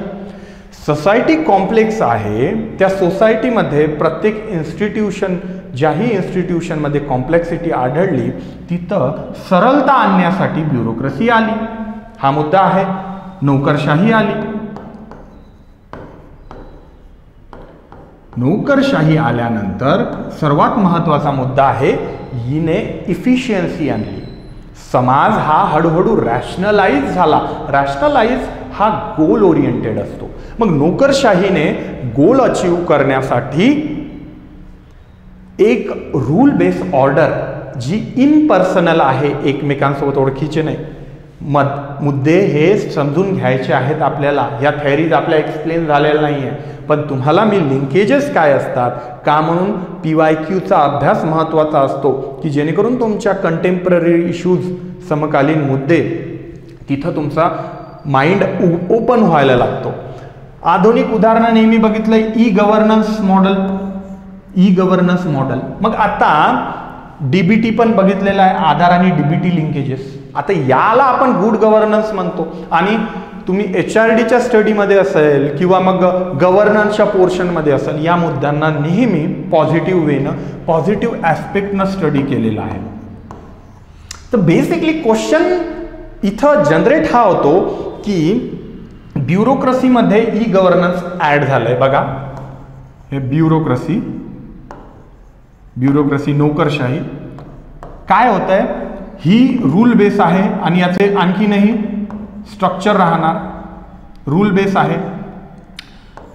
सोसायटी कॉम्प्लेक्स आहे, त्या सोसायटीमध्ये प्रत्येक इन्स्टिट्यूशन, ज्याही इन्स्टिट्यूशनमध्ये कॉम्प्लेक्सिटी आढळली तिथं सरलता आणण्यासाठी ब्युरोक्रेसी आली. हा मुद्दा आहे. नोकरशाही आली. नोकरशाही आल्यानंतर सर्वात महत्त्वाचा मुद्दा आहे, हिने इफिशियन्सी आणली. समाज हा हळूहळू रॅशनलाइज झाला. रॅशनलाइज हा गोल ओरिएंटेड असतो. मग नोकरशाहीने गोल अचीव करण्यासाठी एक रूल बेस ऑर्डर जी इम्पर्सनल आहे, एकमेकांसोबत ओळखीचे नाही, मुद्दे हे समजून घ्यायचे आहेत आपल्याला. ह्या थेअरीज आपल्या एक्सप्लेन झालेल्या नाही आहे, पण तुम्हाला मी लिंकेजेस काय असतात का म्हणून PYQचा अभ्यास महत्त्वाचा असतो की जेणेकरून तुमच्या कंटेम्पररी इश्यूज, समकालीन मुद्दे, तिथं तुमचा माइंड ओपन व्हायला लागतो. आधुनिक उदाहरणं नेहमी बघितलंय e governance model. E governance model. मग आता DBT पण बघितलेला आहे, आधार आणि DBT लिंकेजेस. आता याला आपण गुड गव्हर्नन्स म्हणतो. आणि तुम्ही HRDच्या स्टडीमध्ये असेल किंवा मग गव्हर्नन्सच्या पोर्शनमध्ये असेल, या मुद्द्यांना नेहमी पॉझिटिव्ह वेनं, पॉझिटिव्ह ॲस्पेक्टनं स्टडी केलेला आहे. तर बेसिकली क्वेश्चन इथं जनरेट हा होतो की ब्युरोक्रेसीमध्ये ई गव्हर्नन्स ऍड झालंय. बघा हे ब्युरोक्रेसी नोकरशाही काय होत आहे, ही रूल बेस आहे आणि याचे आणखीनही स्ट्रक्चर राहणार. रूल बेस आहे,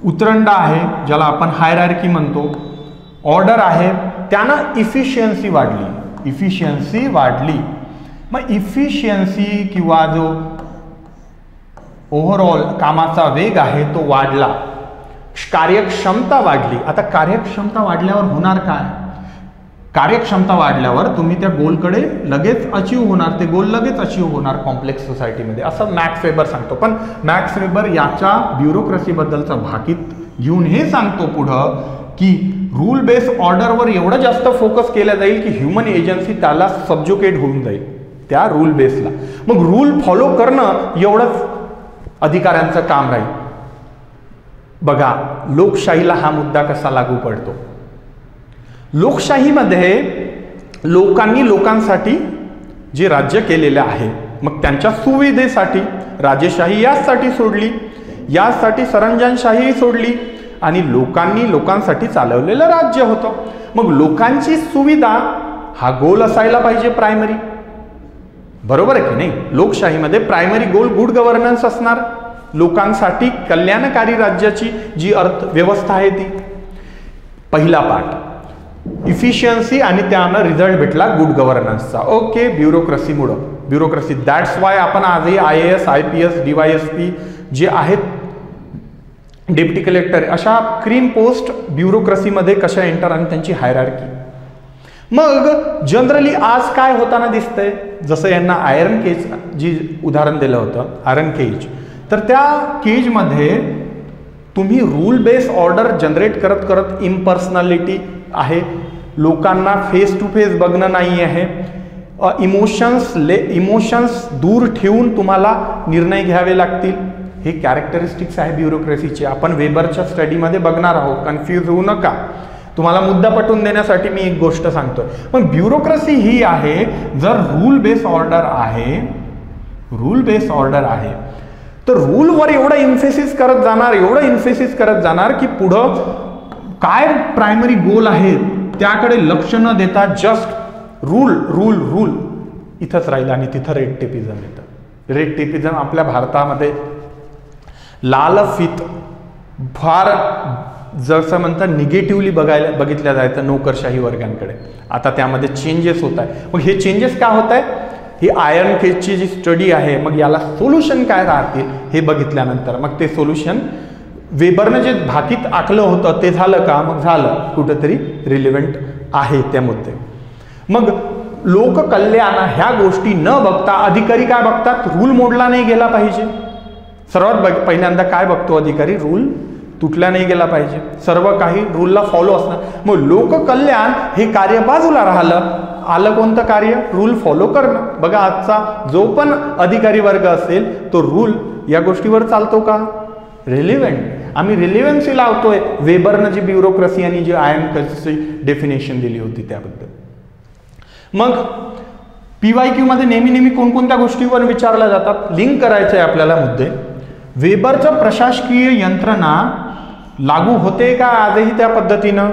उतरंडा आहे ज्याला आपण हायरार्की म्हणतो, ऑर्डर आहे, त्यानं इफिशियन्सी वाढली. मग इफिशियन्सी किंवा जो ओव्हरऑल कामाचा वेग आहे तो वाढला, कार्यक्षमता वाढली. आता कार्यक्षमता वाढल्यावर होणार काय, कार्यक्षमता वाढल्यावर तुम्ही त्या गोलकडे लगेच अचीव होणार, ते गोल लगेच अचीव होणार कॉम्प्लेक्स सोसायटीमध्ये, असं मॅक्स वेबर सांगतो. पण मॅक्स वेबर याच्या ब्युरोक्रेसीबद्दलचं भाकीत घेऊन हे सांगतो पुढं की रूल बेस ऑर्डरवर एवढं जास्त फोकस केला जाईल की ह्युमन एजन्सी त्याला सबज्युकेट होऊन जाईल त्या रूल बेसला. मग रूल फॉलो करणं एवढंच अधिकाऱ्यांचं काम राहील. बघा लोकशाहीला हा मुद्दा कसा लागू पडतो. लोकशाहीमध्ये लोकांनी लोकांसाठी जे राज्य केलेलं आहे, मग त्यांच्या सुविधेसाठी राजेशाही यासाठी सोडली, यासाठी सरंजामशाही सोडली आणि लोकांनी लोकांसाठी चालवलेलं राज्य होतं. मग लोकांची सुविधा हा गोल असायला पाहिजे प्रायमरी, बरोबर आहे की नाही. लोकशाहीमध्ये प्रायमरी गोल गुड गव्हर्नन्स असणार, लोकांसाठी कल्याणकारी राज्याची जी अर्थव्यवस्था आहे ती. पहिला पार्ट इफिशियन्सी आणि त्यानं रिझल्ट भेटला गुड गव्हर्नन्सचा. ओके, ब्युरोक्रेसी दॅट्स वाय आपण आजही IAS IPS DYSP जे आहेत डेप्युटी कलेक्टर अशा क्रीम पोस्ट ब्युरोक्रेसीमध्ये कशा एंटर आणि त्यांची हायरार्की. मग जनरली आज काय होताना दिसतंय, जसं यांना आयर्न केज जी उदाहरण दिलं होतं आयर्न केज, तर त्या केजमध्ये तुम्ही रूल बेस ऑर्डर जनरेट करत करत इम्पर्सनॅलिटी आहे, लोकांना फेस टू फेस बघणं नाही आहे, इमोशन्स दूर ठेवून तुम्हाला निर्णय घ्यावे लागतील. हे कॅरेक्टरिस्टिक्स आहे ब्युरोक्रेसीचे. आपण वेबरच्या स्टडीमध्ये बघणार आहोत, कन्फ्यूज होऊ नका. तुम्हाला मुद्दा पटवून देण्यासाठी मी एक गोष्ट सांगतोय. पण ब्युरोक्रेसी ही आहे, जर रूल बेस ऑर्डर आहे तर रूलवर एवढं इन्फेसिस करत जाणार की पुढं काय प्रायमरी गोल आहे त्याकडे लक्ष न देता जस्ट रूल इथंच राहील आणि तिथं रेड टेपिझम येतं. रेड टेपिझम आपल्या भारतामध्ये लालफित फार जसं म्हणतात निगेटिव्हली बघितल्या जायचं नोकरशाही वर्गांकडे. आता त्यामध्ये चेंजेस होत आहे. मग हे चेंजेस का होत आहे, ही आयर्न केजची जी स्टडी आहे, मग याला सोल्युशन काय राहतील हे बघितल्यानंतर मग ते सोल्युशन वेबरनं जे भाकीत आखलं होतं ते झालं का, मग झालं, कुठंतरी रिलेव्हंट आहे त्या मुद्दे. मग लोककल्याण ह्या गोष्टी न बघता अधिकारी काय बघतात, रूल मोडला नाही गेला पाहिजे. सर्वात पहिल्यांदा काय बघतो अधिकारी, रूल तुटला नाही गेला पाहिजे, सर्व काही रूलला फॉलो असणार. मग लोककल्याण हे कार्य बाजूला आलं कोणतं कार्य, रूल फॉलो करणं. बघा आजचा जो पण अधिकारी वर्ग असेल तो रूल या गोष्टीवर चालतो का, रिलेव्हंट. आम्ही रिलेव्हन्सी लावतोय वेबरनं जी ब्युरोक्रेसी आणि जी आयर्न डेफिनेशन दिली होती त्याबद्दल. मग PYQ मध्ये नेहमी कोणकोणत्या गोष्टीवर विचारल्या जातात, लिंक करायचं आहे आपल्याला मुद्दे. वेबरचं प्रशासकीय यंत्रणा लागू होते का आजही त्या पद्धतीनं.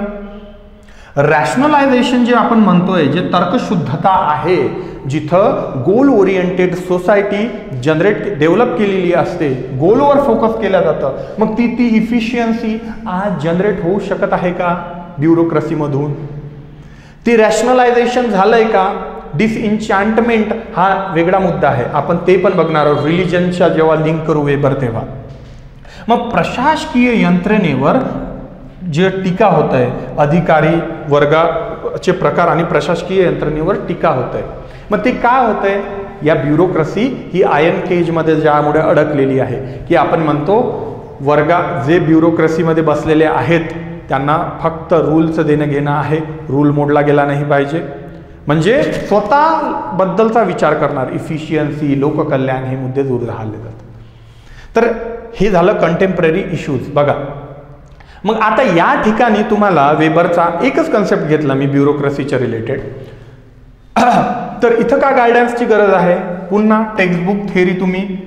रॅशनलायझेशन जे आपण म्हणतोय, जे तर्कशुद्धता आहे, जिथं गोल ओरिएंटेड सोसायटी डेव्हलप केलेली असते, गोलवर फोकस केलं जातं, मग ती इफिशियन्सी आज जनरेट होऊ शकत आहे का ब्युरोक्रेसीमधून. ती रॅशनलायझेशन झालंय का. डिसइन्चॅन्टमेंट हा वेगळा मुद्दा आहे, आपण ते पण बघणार आहोत रिलिजनच्या जेव्हा लिंक करू वेबर तेव्हा. मग प्रशासकीय यंत्रणेवर जे टीका होत आहे, अधिकारी वर्गाचे प्रकार आणि प्रशासकीय यंत्रणेवर टीका होत आहे. मग ते काय होत आहे, या ब्युरोक्रेसी ही आयर्न केजमध्ये ज्यामुळे अडकलेली आहे की आपण म्हणतो जे ब्युरोक्रेसीमध्ये बसलेले आहेत त्यांना फक्त रूलचं देणं घेणं आहे, रूल मोडला गेला नाही पाहिजे. म्हणजे स्वतःबद्दलचा विचार करणार, इफिशियन्सी, लोककल्याण हे मुद्दे दूर राहिले जातात. तर हे झालं कंटेम्पररी इश्यूज. बघा मग आता या ठिकाणी तुम्हाला वेबरचा एकच कन्सेप्ट घेतला मी ब्युरोक्रेसीच्या रिलेटेड. तर इथं का गायडन्सची गरज आहे? पुन्हा टेक्स्टबुक थेअरी तुम्ही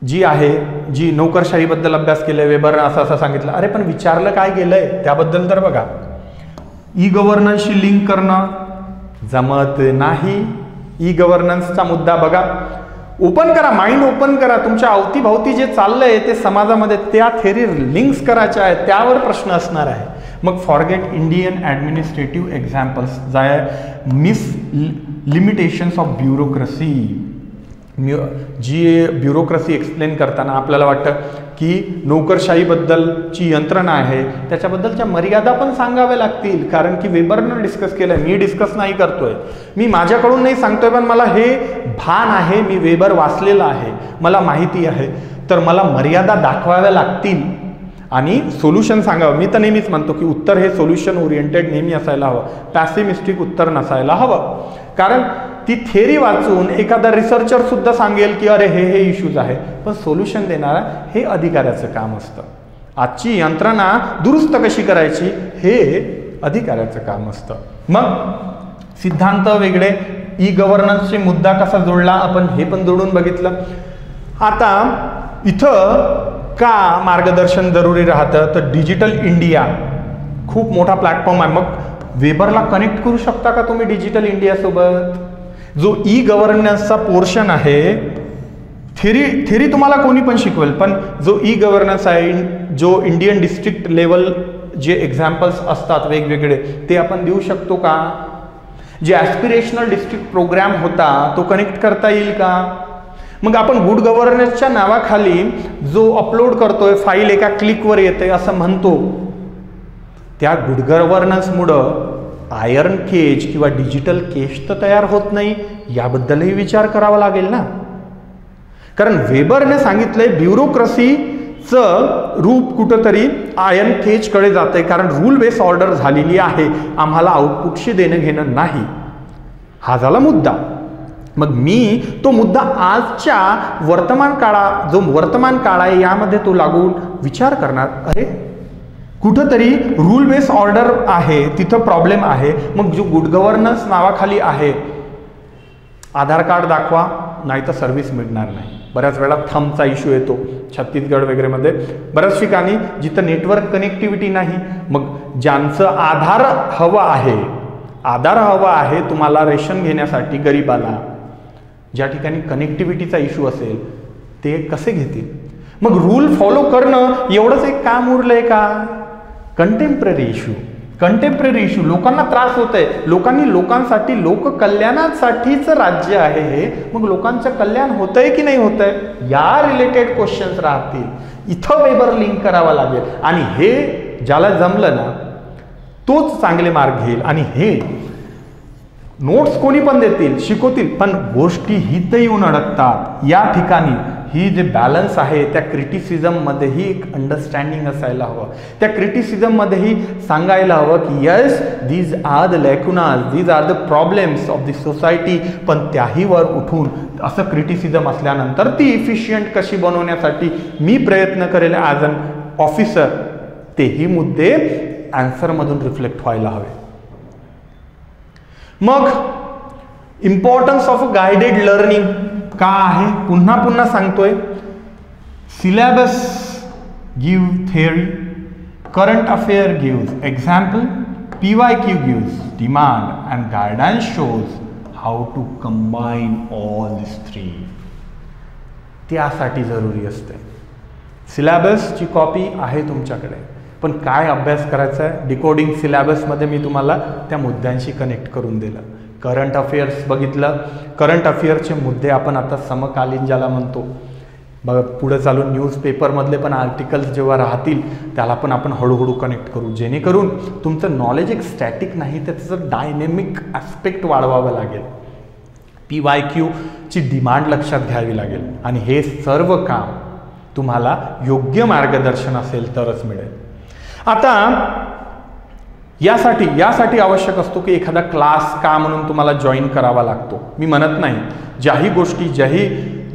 जी आहे, जी नोकरशाहीबद्दल अभ्यास केलाय, वेबर असं सांगितलं, अरे पण विचारलं काय गेलंय त्याबद्दल तर बघा. ई गव्हर्नन्सशी लिंक करणं जमत नाही. ई गव्हर्नन्सचा मुद्दा बघा, ओपन करा, माइंड ओपन करा, तुमच्या अवतीभवती जे चाललंय ते समाजामध्ये त्या थेरी लिंक्स करायच्या आहेत, त्यावर प्रश्न असणार आहे. मग फॉरगेट इंडियन ॲडमिनिस्ट्रेटिव्ह एक्झाम्पल्स, जाय मिस लिमिटेशन्स ऑफ ब्युरोक्रेसी. जी ब्युरोक्रेसी एक्सप्लेन करताना आपल्याला वाटतं की नोकरशाहीबद्दलची यंत्रणा आहे त्याच्याबद्दलच्या मर्यादा पण सांगाव्या लागतील, कारण की वेबरनं डिस्कस केलं आहे, मी डिस्कस नाही करतोय, मी माझ्याकडून नाही सांगतोय, पण मला हे भान आहे, मी वेबर वाचलेलं आहे, मला माहिती आहे, तर मला मर्यादा दाखवाव्या लागतील आणि सोल्युशन सांगावं. मी तर नेहमीच म्हणतो की उत्तर हे सोल्युशन ओरिएंटेड नेहमी असायला हवं, पॅसिमिस्टिक उत्तर नसायला हवं. कारण ती थेरी वाचून एखादा रिसर्चर सुद्धा सांगेल की अरे हे इश्यूज आहे, पण सोल्युशन देणारा हे अधिकाऱ्याचं काम असतं. आजची यंत्रणा दुरुस्त कशी करायची हे अधिकाऱ्याचं काम असतं. मग सिद्धांत वेगळे, ई गव्हर्नन्सचे मुद्दा कसा जोडला आपण हे पण जोडून बघितलं. आता इथं का मार्गदर्शन जरुरी राहतं, तर डिजिटल इंडिया खूप मोठा प्लॅटफॉर्म आहे. मग वेबरला कनेक्ट करू शकता का तुम्ही डिजिटल इंडियासोबत? जो ई गव्हर्नन्सचा पोर्शन आहे, थेरी तुम्हाला कोणी पण शिकवेल, पण जो ई गव्हर्नन्स आहे, जो इंडियन डिस्ट्रिक्ट लेवल जे एक्झाम्पल्स असतात वेगवेगळे, ते आपण देऊ शकतो का? जे ॲस्पिरेशनल डिस्ट्रिक्ट प्रोग्राम होता तो कनेक्ट करता येईल का? मग आपण गुड गव्हर्नन्सच्या नावाखाली जो अपलोड करतोय फाईल एका क्लिकवर येते असं म्हणतो, त्या गुड गव्हर्नन्समुळं आयर्न केज किंवा डिजिटल केज तर तयार होत नाही, याबद्दलही विचार करावा लागेल ना. कारण वेबरने सांगितलंय ब्युरोक्रेसीचं रूप कुठंतरी आयर्न केजकडे जातंय, कारण रूल बेस ऑर्डर झालेली आहे, आम्हाला आउटपुटशी देणं घेणं नाही. हा झाला मुद्दा. मग मी तो मुद्दा आजच्या वर्तमान काळ आहे यामध्ये तो लागून विचार करणार, अरे कुठंतरी रूल बेस ऑर्डर आहे, तिथं प्रॉब्लेम आहे. मग जो गुड गव्हर्नन्स नावाखाली आहे, आधार कार्ड दाखवा नाही तर सर्व्हिस मिळणार नाही. बऱ्याच वेळा थंबचा इश्यू येतो छत्तीसगड वगैरेमध्ये, बऱ्याच ठिकाणी जिथं नेटवर्क कनेक्टिव्हिटी नाही. मग ज्यांचं आधार हवा आहे तुम्हाला रेशन घेण्यासाठी गरिबाला, ज्या ठिकाणी कनेक्टिव्हिटीचा इश्यू असेल ते कसे घेतील? मग रूल फॉलो करणं एवढंच एक काम उरलंय का? कंटेम्पररी इश्यू, लोकांना त्रास होत आहे, लोकांसाठी, लोककल्याणासाठीच राज्य आहे हे, मग लोकांचं कल्याण होतंय की नाही होतंय या रिलेटेड क्वेश्चन्स राहतील. इथं वेबर लिंक करावा लागेल आणि हे ज्याला जमलं ना तोच चांगले मार्ग घेईल. आणि हे नोट्स कोणी पण देतील, शिकवतील, पण गोष्टी हित येऊन अडकतात. या ठिकाणी ही जे बॅलन्स आहे त्या क्रिटिसिझममध्येही एक अंडरस्टँडिंग असायला हवं. त्या क्रिटिसिझममध्येही सांगायला हवं की yes these are the lacunas, these are the problems of the society, पण त्याही वर उठून असं क्रिटिसिझम असल्यानंतर ती इफिशियंट कशी बनवण्यासाठी मी प्रयत्न करेल ॲज अन ऑफिसर, तेही मुद्दे ॲन्सरमधून रिफ्लेक्ट व्हायला हवे. मग इम्पॉर्टन्स ऑफ गायडेड लर्निंग का आहे? पुन्हा सांगतोय, syllabus give theory, current affair gives example, PYQ gives demand and guidance shows how to combine all this three. त्यासाठी जरुरी असते. सिलेबसची कॉपी आहे तुमच्याकडे, पण काय अभ्यास करायचा आहे डिकोडिंग सिलेबसमध्ये मी तुम्हाला त्या मुद्द्यांशी कनेक्ट करून दिलं. करंट अफेअर्स बघितलं, करंट अफेअर्सचे मुद्दे आपण आता समकालीन ज्याला म्हणतो, बघा पुढे चालून न्यूजपेपरमधले पण आर्टिकल्स जेव्हा राहतील त्याला पण आपण हळूहळू कनेक्ट करू, जेणेकरून तुमचं नॉलेज एक स्टॅटिक नाही तर त्याचं डायनेमिक ॲस्पेक्ट वाढवावं लागेल. PYQची डिमांड लक्षात घ्यावी लागेल आणि हे सर्व काम तुम्हाला योग्य मार्गदर्शन असेल तरच मिळेल. आता यासाठी आवश्यक असतो की एखादा क्लास का म्हणून तुम्हाला जॉईन करावा लागतो. मी म्हणत नाही, ज्याही गोष्टी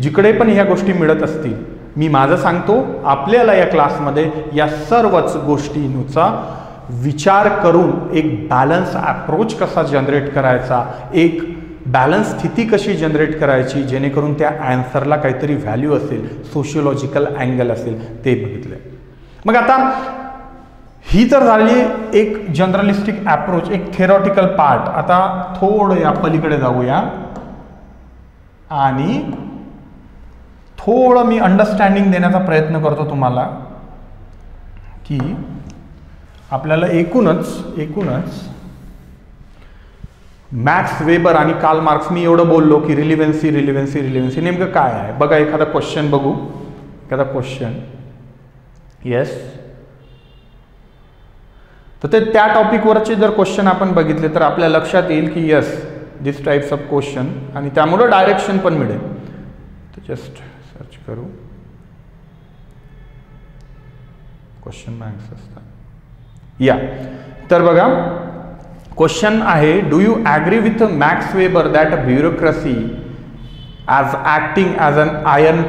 जिकडे पण ह्या गोष्टी मिळत असतील, मी माझं सांगतो आपल्याला या क्लासमध्ये या सर्वच गोष्टींचा विचार करून एक बॅलन्स अप्रोच कसा जनरेट करायचा, एक बॅलन्स स्थिती कशी जनरेट करायची जेणेकरून त्या ॲन्सरला काहीतरी व्हॅल्यू असेल, सोशिओलॉजिकल अँगल असेल, ते बघितलं. मग आता ही तर झाली एक जनरलिस्टिक ॲप्रोच, एक थेरॉटिकल पार्ट. आता थोडं या पलीकडे जाऊया आणि थोडं मी अंडरस्टँडिंग देण्याचा प्रयत्न करतो तुम्हाला की आपल्याला एकूणच मॅक्स वेबर आणि कार्ल मार्क्स, मी एवढं बोललो की रिलिव्हन्सी नेमकं काय आहे. बघा एखादा क्वेश्चन बघू, एखादा क्वेश्चन. येस, तर ते त्या टॉपिकवरचे जर क्वेश्चन आपण बघितले तर आपल्या लक्षात येईल की yes this types of question, आणि त्यामुळं डायरेक्शन पण मिळेल. तर जस्ट सर्च करू, क्वेश्चन बँक्स असतात या. तर बघा क्वेश्चन आहे, do you agree with Max Weber that bureaucracy as acting as an iron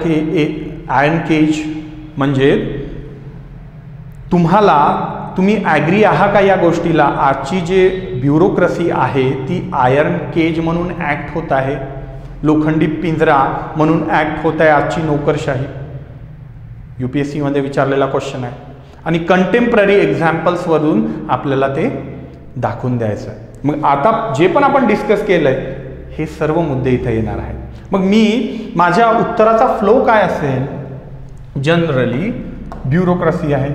cage, म्हणजे तुम्ही ॲग्री आहात का या गोष्टीला, आजची जे ब्युरोक्रेसी आहे ती आयर्न केज म्हणून ॲक्ट होत आहे, लोखंडी पिंजरा म्हणून ॲक्ट होत आहे आजची नोकरशाही. UPSC मध्ये विचारलेला क्वेश्चन आहे आणि कंटेम्पररी एक्झाम्पल्सवरून आपल्याला ते दाखवून द्यायचं आहे. मग आता जे पण आपण डिस्कस केलंय हे सर्व मुद्दे इथे येणार आहेत. मग मी माझ्या उत्तराचा फ्लो काय असेल, जनरली ब्युरोक्रेसी आहे,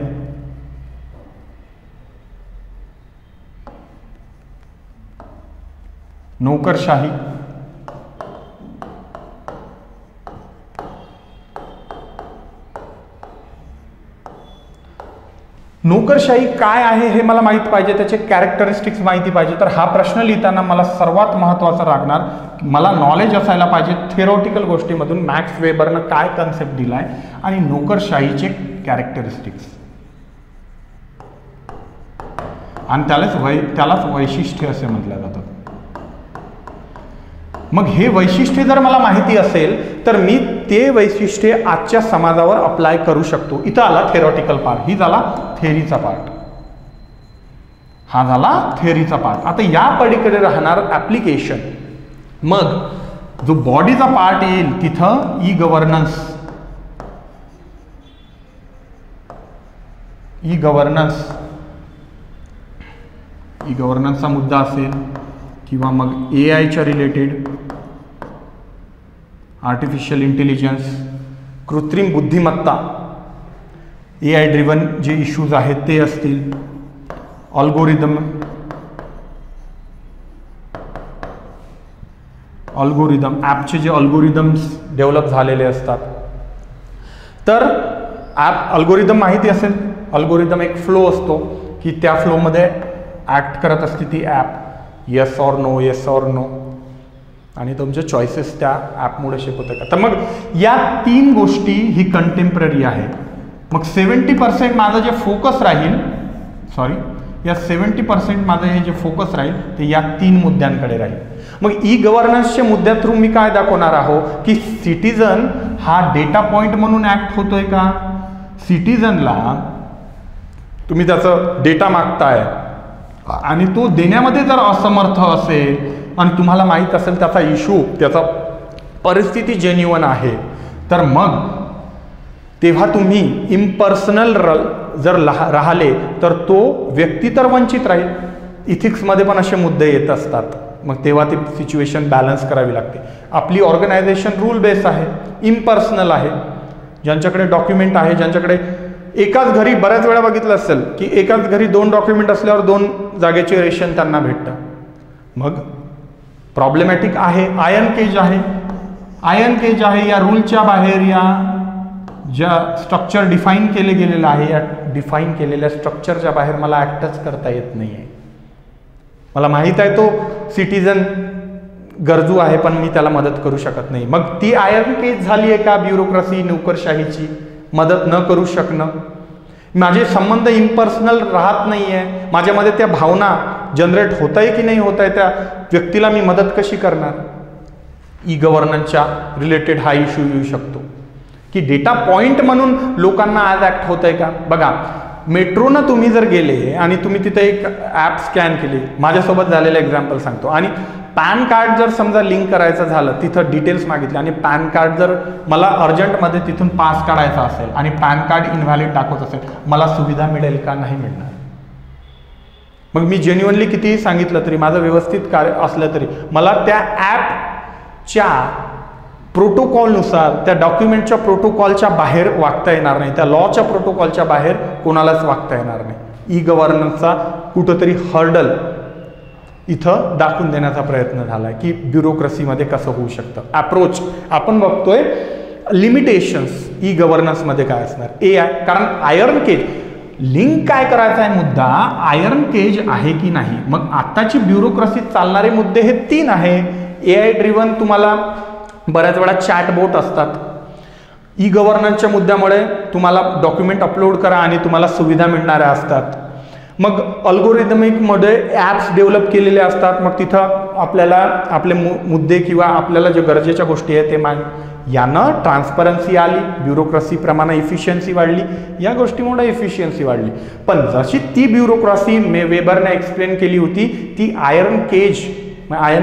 नोकरशाही, नोकरशाही काय आहे हे मला माहित पाहिजे, त्याचे कॅरेक्टरिस्टिक्स माहिती पाहिजे. तर हा प्रश्न लिहिताना मला सर्वात महत्त्वाचा लागणार, मला नॉलेज असायला पाहिजे थेरॉटिकल गोष्टीमधून मॅक्स वेबरनं काय कन्सेप्ट दिलाय आणि नोकरशाहीचे कॅरेक्टरिस्टिक्स, आणि त्यालाच वैशिष्ट्य असे म्हटलं जातं. मग हे वैशिष्ट्य जर मला माहिती असेल तर मी ते वैशिष्ट्य आजच्या समाजावर अप्लाय करू शकतो. इथं आला थेरॉटिकल पार्ट, ही झाला थेअरीचा पार्ट, हा झाला थेअरीचा पार्ट. आता या पलीकडे राहणार ॲप्लिकेशन. मग जो बॉडीचा पार्ट येईल तिथं ई गव्हर्नन्सचा मुद्दा असेल, किंवा मग AIच्या रिलेटेड, आर्टिफिशियल इंटेलिजन्स, कृत्रिम बुद्धिमत्ता, AI ड्रिव्हन जे इश्यूज आहेत ते असतील, अल्गोरिदम ॲपचे जे अल्गोरिदम्स डेव्हलप झालेले असतात. तर ॲप अल्गोरिदम माहिती असेल, अल्गोरिदम एक फ्लो असतो की त्या फ्लोमध्ये ॲक्ट करत असते ती ॲप, येस ऑर नो, आणि तुमचे चॉईसेस त्या ॲपमुळे शिप होतं का. तर मग या 3 गोष्टी ही कंटेम्पररी आहे. मग 70% माझं जे फोकस राहील, या 70% माझं हे जे फोकस राहील ते या 3 मुद्द्यांकडे राहील. मग ई गव्हर्नन्सच्या मुद्द्या थ्रू मी काय दाखवणार आहो की सिटीजन हा डेटा पॉइंट म्हणून ॲक्ट होतोय का. सिटीजनला तुम्ही त्याचं डेटा मागताय आणि तो देण्यामध्ये जर असमर्थ असेल आणि तुम्हाला माहीत असेल त्याचा इश्यू, त्याचा परिस्थिती जेन्युइन आहे, तर मग तेव्हा तुम्ही इम्पर्सनल जर राहिले तर तो व्यक्ती तर वंचित राहील. इथिक्समध्ये पण असे मुद्दे येत असतात. मग तेव्हा ती सिच्युएशन बॅलन्स करावी लागते. आपली ऑर्गनायझेशन रूल बेस आहे, इम्पर्सनल आहे. ज्यांच्याकडे डॉक्युमेंट आहे, ज्यांच्याकडे एकाच घरी, बऱ्याच वेळा बघितलं असेल की एकाच घरी 2 डॉक्युमेंट असल्यावर 2 जागेचे रेशन त्यांना भेटतं. मग प्रॉब्लेमॅटिक आहे. आयर्न केज आहे. या रूलच्या बाहेर, या ज्या स्ट्रक्चर डिफाईन केले गेलेलं आहे, या डिफाईन केलेल्या स्ट्रक्चरच्या बाहेर मला ॲक्टच करता येत नाही आहे. मला माहीत आहे तो सिटीजन गरजू आहे पण मी त्याला मदत करू शकत नाही. मग ती आयर्न केज झाली आहे का ब्युरोक्रेसी, नोकरशाहीची, मदत न करू शकणं. माझे संबंध इम्पर्सनल राहत नाही आहे, माझ्यामध्ये त्या भावना जनरेट होत आहे की नाही होत आहे, त्या व्यक्तीला मी मदत कशी करणार. ई गव्हर्नन्सच्या रिलेटेड हा इश्यू येऊ शकतो की डेटा पॉइंट म्हणून लोकांना आज ॲक्ट होत आहे का. बघा मेट्रोनं तुम्ही जर गेले आणि तुम्ही तिथे एक ॲप स्कॅन केली, माझ्यासोबत झालेलं एक्झाम्पल सांगतो, आणि पॅन कार्ड जर समजा लिंक करायचं झालं, तिथं डिटेल्स मागितले आणि पॅन कार्ड जर मला अर्जंटमध्ये तिथून पास काढायचा असेल आणि पॅन कार्ड इनव्हॅलिड दाखवत असेल, मला सुविधा मिळेल का? नाही मिळणार. मग मी जेन्युअनली कितीही सांगितलं तरी, माझं व्यवस्थित कार्य असलं तरी, मला त्या ॲपच्या प्रोटोकॉलनुसार, त्या डॉक्युमेंटच्या प्रोटोकॉलच्या बाहेर वागता येणार नाही, त्या लॉच्या प्रोटोकॉलच्या बाहेर कोणालाच वागता येणार नाही. ई गव्हर्नन्सचा कुठंतरी हर्डल इथं दाखवून देण्याचा प्रयत्न झाला की ब्युरोक्रेसीमध्ये कसं होऊ शकतं. अप्रोच आपण बघतोय, लिमिटेशन्स ई गव्हर्नन्समध्ये काय असणार, AI. कारण आयर्न केज लिंक काय करायचा आहे मुद्दा, आयर्न केज आहे की नाही. मग आताची ब्युरोक्रेसीत चालणारे मुद्दे हे 3 आहे. AI ड्रिव्हन तुम्हाला बऱ्याच वेळा चॅटबोट असतात. ई गव्हर्नन्सच्या मुद्द्यामुळे तुम्हाला डॉक्युमेंट अपलोड करा आणि तुम्हाला सुविधा मिळणाऱ्या असतात. मग अल्गोरिदमिकमध्ये ॲप्स डेव्हलप केलेले असतात. मग तिथं आपल्याला आपले मुद्दे किंवा आपल्याला जे गरजेच्या गोष्टी आहेत ते यानं ट्रान्सपरन्सी आली, ब्युरोक्रेसीप्रमाणे इफिशियन्सी वाढली, या गोष्टीमुळे इफिशियन्सी वाढली. पण जशी ती ब्युरोक्रेसी वेबरने एक्सप्लेन केली होती, ती आयर्न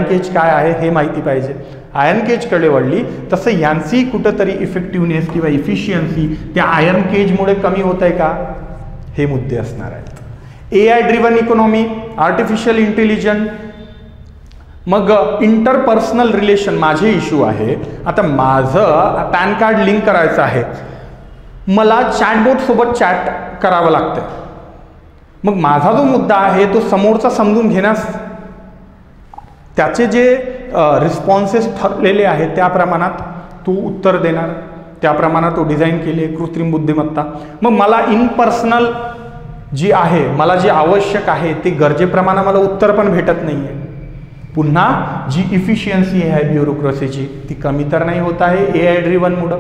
केज काय आहे हे माहिती पाहिजे, आयर्न केजकडे वळली. तसं यांची कुठंतरी इफेक्टिव्हनेस किंवा इफिशियन्सी त्या आयर्न केजमुळे कमी होत आहे का, हे मुद्दे असणार आहेत. AI driven economy, artificial intelligence, मग इंटरपर्सनल रिलेशन. माझे इश्यू आहे, आता माझं पॅन कार्ड लिंक करायचं आहे, मला चॅटबोटसोबत चॅट करावं लागतं. मग माझा जो मुद्दा आहे तो समोरचा समजून घेण्यास त्याचे जे रिस्पॉन्सेस ठरलेले आहेत त्या प्रमाणात तो उत्तर देणार, त्या प्रमाणात तो डिझाईन केले, कृत्रिम बुद्धिमत्ता. मग मला इन पर्सनल जी आहे, मला जी आवश्यक आहे ते गरजेप्रमाणे मला उत्तर पण भेटत नाही आहे. पुन्हा जी इफिशियन्सी आहे ब्युरोक्रेसीची ती कमी तर नाही होत आहे AI ड्रिव्हनमुळं.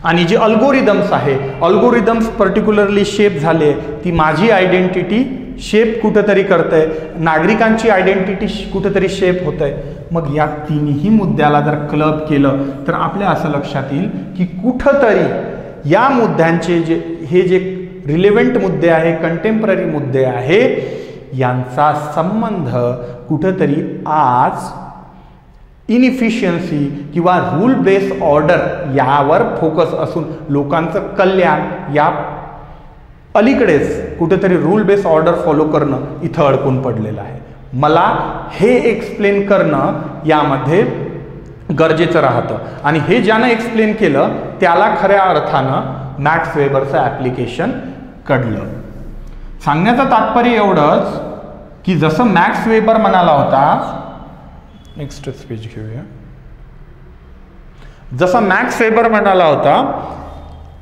आणि जे अल्गोरिदम्स आहे, अल्गोरिदम्स पर्टिक्युलरली शेप झाले, ती माझी आयडेंटिटी शेप कुठंतरी करतंय, नागरिकांची आयडेंटिटी कुठंतरी शेप होत आहे. मग या तिन्ही मुद्द्याला जर क्लब केलं तर आपल्या असं लक्षात येईल की कुठंतरी या मुद्द्यांचे जे रिलेव्हंट मुद्दे आहे, कंटेम्पररी मुद्दे आहे, यांचा संबंध कुठंतरी आज इनइफिशियन्सी किंवा रूल बेस ऑर्डर यावर फोकस असून लोकांचं कल्याण या अलीकडेच कुठेतरी रूल बेस ऑर्डर फॉलो करणं इथं अडकून पडलेलं आहे. मला हे एक्सप्लेन करणं यामध्ये गरजेचं राहतं आणि हे ज्यानं एक्सप्लेन केलं त्याला खऱ्या अर्थानं मॅक्स वेबरचं ॲप्लिकेशन कळलं. सांगण्याचं तात्पर्य एवढंच की जसं मॅक्स वेबर म्हणाला होता, नेक्स्ट पेज घेऊया, जसं मॅक्स वेबर म्हणाला होता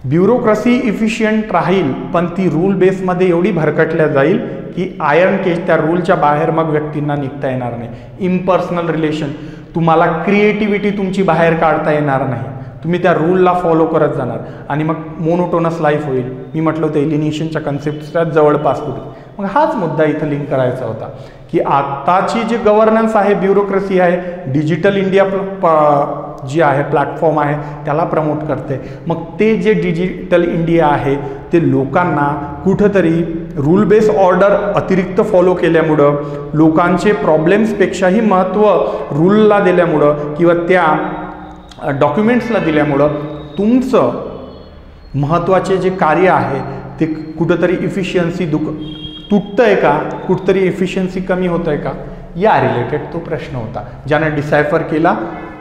ब्युरोक्रेसी इफिशियंट राहील पण ती रूल बेसमध्ये एवढी भरकटल्या जाईल की आयर्न केज त्या रूलच्या बाहेर मग व्यक्तींना निघता येणार नाही. इम्पर्सनल रिलेशन, तुम्हाला क्रिएटिव्हिटी तुमची बाहेर काढता येणार नाही, तुम्ही त्या रूलला फॉलो करत जाणार आणि मग मोनोटोनस लाईफ होईल. मी म्हटलं होतं एलिनेशनच्या कन्सेप्टच्या जवळपास कुठे. मग हाच मुद्दा इथं लिंक करायचा होता की आताची जी गव्हर्नन्स आहे, ब्युरोक्रेसी आहे, डिजिटल इंडिया जी आहे प्लॅटफॉर्म आहे त्याला प्रमोट करते. मग ते जे डिजिटल इंडिया आहे ते लोकांना कुठंतरी रूल बेस ऑर्डर अतिरिक्त फॉलो केल्यामुळं, लोकांचे प्रॉब्लेम्सपेक्षाही महत्त्व रूलला दिल्यामुळं किंवा त्या डॉक्युमेंट्सला दिल्यामुळं तुमचं महत्त्वाचे जे कार्य आहे ते कुठंतरी इफिशियन्सी तुटतं आहे का, कुठंतरी इफिशियन्सी कमी होतं आहे का, या रिलेटेड तो प्रश्न होता. ज्याने डिसायफर केला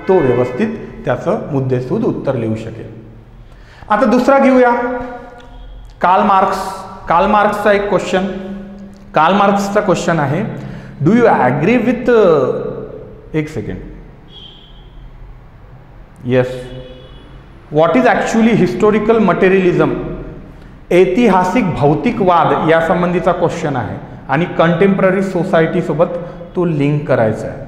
तो व्यवस्थित त्याचं मुद्देसूद उत्तर लिहू शकेल. आता दुसरा घेऊया, कार्ल मार्क्सचा एक क्वेश्चन. कार्ल मार्क्सचा क्वेश्चन आहे, डू यू ॲग्री विथ, एक second, yes, what is actually historical materialism, ऐतिहासिक भौतिकवाद या संबंधीचा क्वेश्चन आहे आणि कंटेम्पररी सोसायटीसोबत तो लिंक करायचा आहे.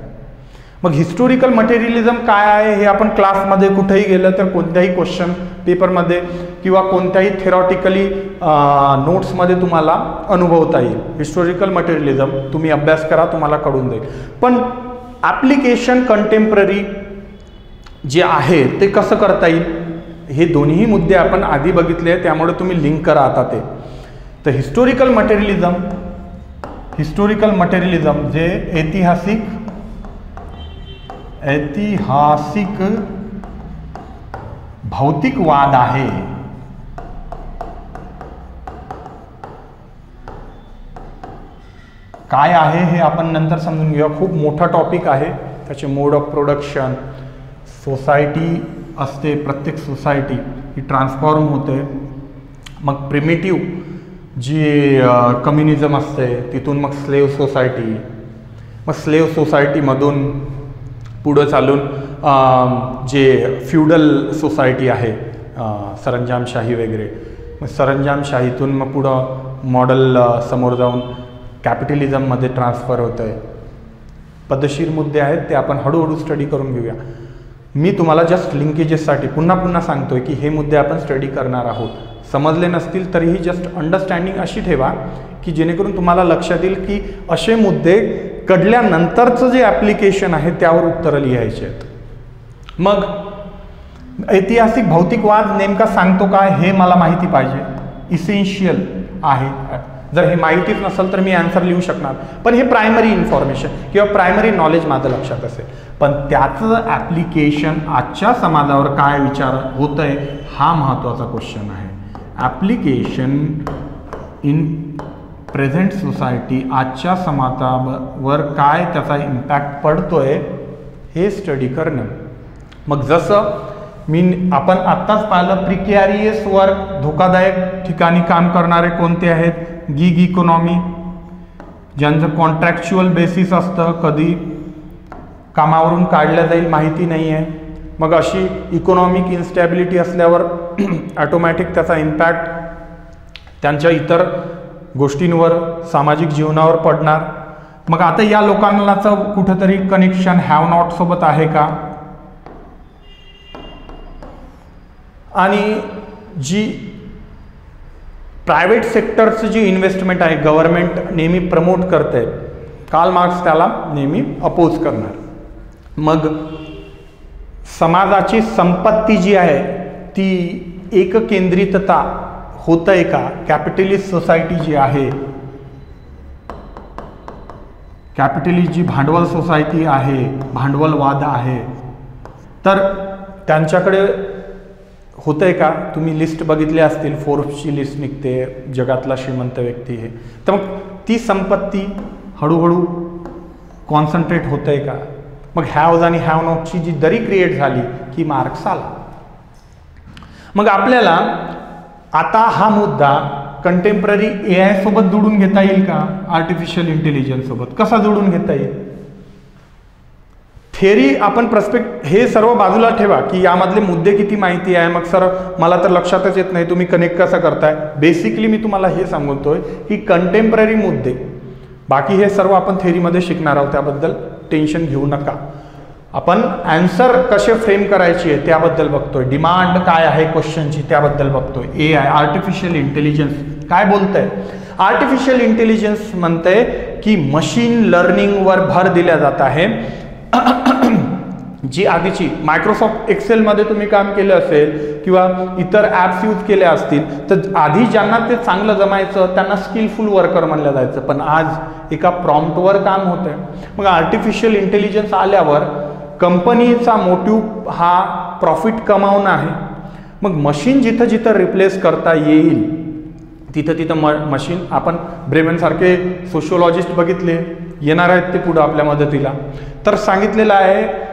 मग हिस्टोरिकल मटेरियलिझम काय आहे हे आपण क्लासमध्ये कुठेही गेलं तर कोणत्याही क्वेश्चन पेपरमध्ये किंवा कोणत्याही थेरॉटिकली नोट्समध्ये तुम्हाला अनुभवता येईल. हिस्टोरिकल मटेरियलिझम तुम्ही अभ्यास करा, तुम्हाला कळून जाईल. पण ॲप्लिकेशन कंटेम्पररी जे आहे ते कसं करता येईल हे दोन्ही मुद्दे आपण आधी बघितले, त्यामुळे तुम्ही लिंक करा आता ते. तर हिस्टोरिकल मटेरियलिझम जे ऐतिहासिक भौतिकवाद आहे, काय आहे हे आपण नंतर समजून घेऊया. खूप मोठा टॉपिक आहे. त्याचे मोड ऑफ प्रोडक्शन, सोसायटी असते, प्रत्येक सोसायटी ही ट्रान्सफॉर्म होते. मग प्रिमिटिव्ह जी कम्युनिझम असते तिथून मग स्लेव्ह सोसायटी, मग स्लेव्ह सोसायटीमधून पुढं चालून जे फ्युडल सोसायटी आहे, सरंजामशाही वगैरे, मग सरंजामशाहीतून मग पुढं मॉडल समोर जाऊन कॅपिटलिझममध्ये ट्रान्सफर होतं आहे. पद्धतशीर मुद्दे आहेत, ते आपण हळूहळू स्टडी करून घेऊया. मी तुम्हाला जस्ट लिंकेजेससाठी पुन्हा सांगतोय की हे मुद्दे आपण स्टडी करणार आहोत. समजले नसतील तरीही जस्ट अंडरस्टँडिंग अशी ठेवा की जेणेकरून तुम्हाला लक्षात येईल की असे मुद्दे कडल्यानंतरचं जे ॲप्लिकेशन आहे त्यावर उत्तरं लिहायचे आहेत. मग ऐतिहासिक भौतिकवाद नेमका सांगतो काय हे मला माहिती पाहिजे, इसेन्शियल आहे. जर हे माहितीच नसेल तर मी आन्सर लिहू शकणार, पण हे प्रायमरी इन्फॉर्मेशन किंवा प्रायमरी नॉलेज माझं लक्षात असेल. पण त्याचं ॲप्लिकेशन आजच्या समाजावर काय विचार होत आहे हा महत्त्वाचा क्वेश्चन आहे. ॲप्लिकेशन इन प्रेझेंट सोसायटी, आजच्या समाजावर काय त्याचा इम्पॅक्ट पडतोय हे स्टडी करणं. मग जसं आपण आत्ताच पाहिलं, प्रिकॅरियस वर्क, धोकादायक ठिकाणी काम करणारे कोणते आहेत, गिग इकॉनॉमी, ज्यांचं कॉन्ट्रॅक्च्युअल बेसिस असतं, कधी कामावरून काढलं जाईल माहिती नाही आहे. मग अशी इकॉनॉमिक इन्स्टॅबिलिटी असल्यावर ॲटोमॅटिक त्याचा इम्पॅक्ट त्यांच्या इतर गोष्टींवर, सामाजिक जीवनावर पडणार. मग आता या लोकांनाचं कुठंतरी कनेक्शन हॅव नॉट सोबत आहे का? आणि जी प्रायव्हेट सेक्टरचं जी इन्व्हेस्टमेंट आहे, गव्हर्नमेंट नेहमी प्रमोट करते, कार्ल मार्क्स त्याला नेहमी अपोज करणार. मग समाजाची संपत्ती जी आहे ती एककेंद्रितता होत आहे का? कॅपिटलिस्ट सोसायटी जी आहे, कॅपिटलिस्ट जी भांडवल सोसायटी आहे, भांडवलवाद आहे, तर त्यांच्याकडे होतं आहे का? तुम्ही लिस्ट बघितली असतील, फोर्ब्सची लिस्ट निघते, जगातला श्रीमंत व्यक्ती हे. तर मग ती संपत्ती हळूहळू कॉन्सन्ट्रेट होतं आहे का? मग हॅव्ज आणि हॅव नॉटची जी दरी क्रिएट झाली की मार्क्स आला. मग आपल्याला आता हा मुद्दा कंटेम्पररी AI सोबत जोडून घेता येईल का? आर्टिफिशियल इंटेलिजन्स सोबत कसा जोडून घेता येईल? थेअरी आपण प्रस्पेक्ट हे सर्व बाजूला ठेवा की यामधले मुद्दे किती माहिती आहे. मग सर मला तर लक्षातच येत नाही, तुम्ही कनेक्ट कसं करताय? बेसिकली मी तुम्हाला हे सांगतोय की कंटेम्पररी मुद्दे, बाकी हे सर्व आपण थेअरीमध्ये शिकणार आहोत, त्याबद्दल टेन्शन घेऊ नका. आपण ॲन्सर कसे फ्रेम करायची आहे त्याबद्दल बघतोय, डिमांड काय आहे क्वेश्चनची त्याबद्दल बघतोय. AI आर्टिफिशियल इंटेलिजन्स काय बोलतंय? आर्टिफिशियल इंटेलिजन्स म्हणतंय की मशीन लर्निंगवर भर दिला जात आहे. जी आधीची मायक्रोसॉफ्ट एक्सेलमध्ये तुम्ही काम केलं असेल किंवा इतर ॲप्स यूज केले असतील, तर आधी ज्यांना ते चांगलं जमायचं त्यांना स्किलफुल वर्कर म्हणलं जायचं, पण आज एका प्रॉम्प्टवर काम होतं आहे. मग आर्टिफिशियल इंटेलिजन्स आल्यावर कंपनीचा मोटिव्ह हा प्रॉफिट कमावणं आहे. मग मशीन जिथं जिथं रिप्लेस करता येईल तिथं तिथं मशीन, आपण ब्रेमेनसारखे सोशिओलॉजिस्ट बघितले, येणार आहेत ते पुढं आपल्या मदतीला. तर सांगितलेलं आहे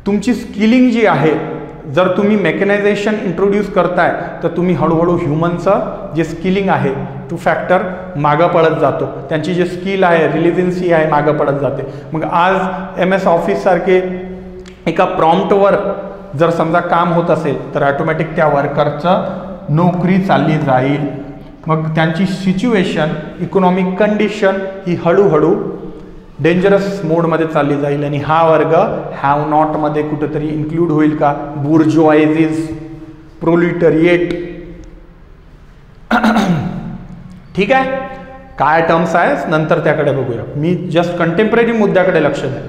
तुमची स्किलिंग जी आहे, जर तुम्ही मेकॅनायझेशन इंट्रोड्यूस करताय तर तुम्ही हळूहळू ह्युमनचं जे स्किलिंग आहे तो फॅक्टर मागं पडत जातो, त्यांची जे स्किल आहे, रिलिव्हन्सी आहे मागं पडत जाते. मग आज MS ऑफिस सारखे एका प्रॉम्प्टवर जर समजा काम होत असेल तर ऑटोमॅटिक त्या वर्करचं नोकरी चालली जाईल. मग त्यांची सिच्युएशन, इकॉनॉमिक कंडिशन ही हळूहळू डेंजरस मोडमध्ये चालली जाईल आणि हा वर्ग हॅव नॉटमध्ये कुठेतरी इन्क्लूड होईल का? बुर्जोआयझीज, प्रोलिटरिएट. ठीक आहे, काय टर्म्स आहे नंतर त्याकडे बघूया. मी जस्ट कंटेम्पररी मुद्द्याकडे लक्ष द्या.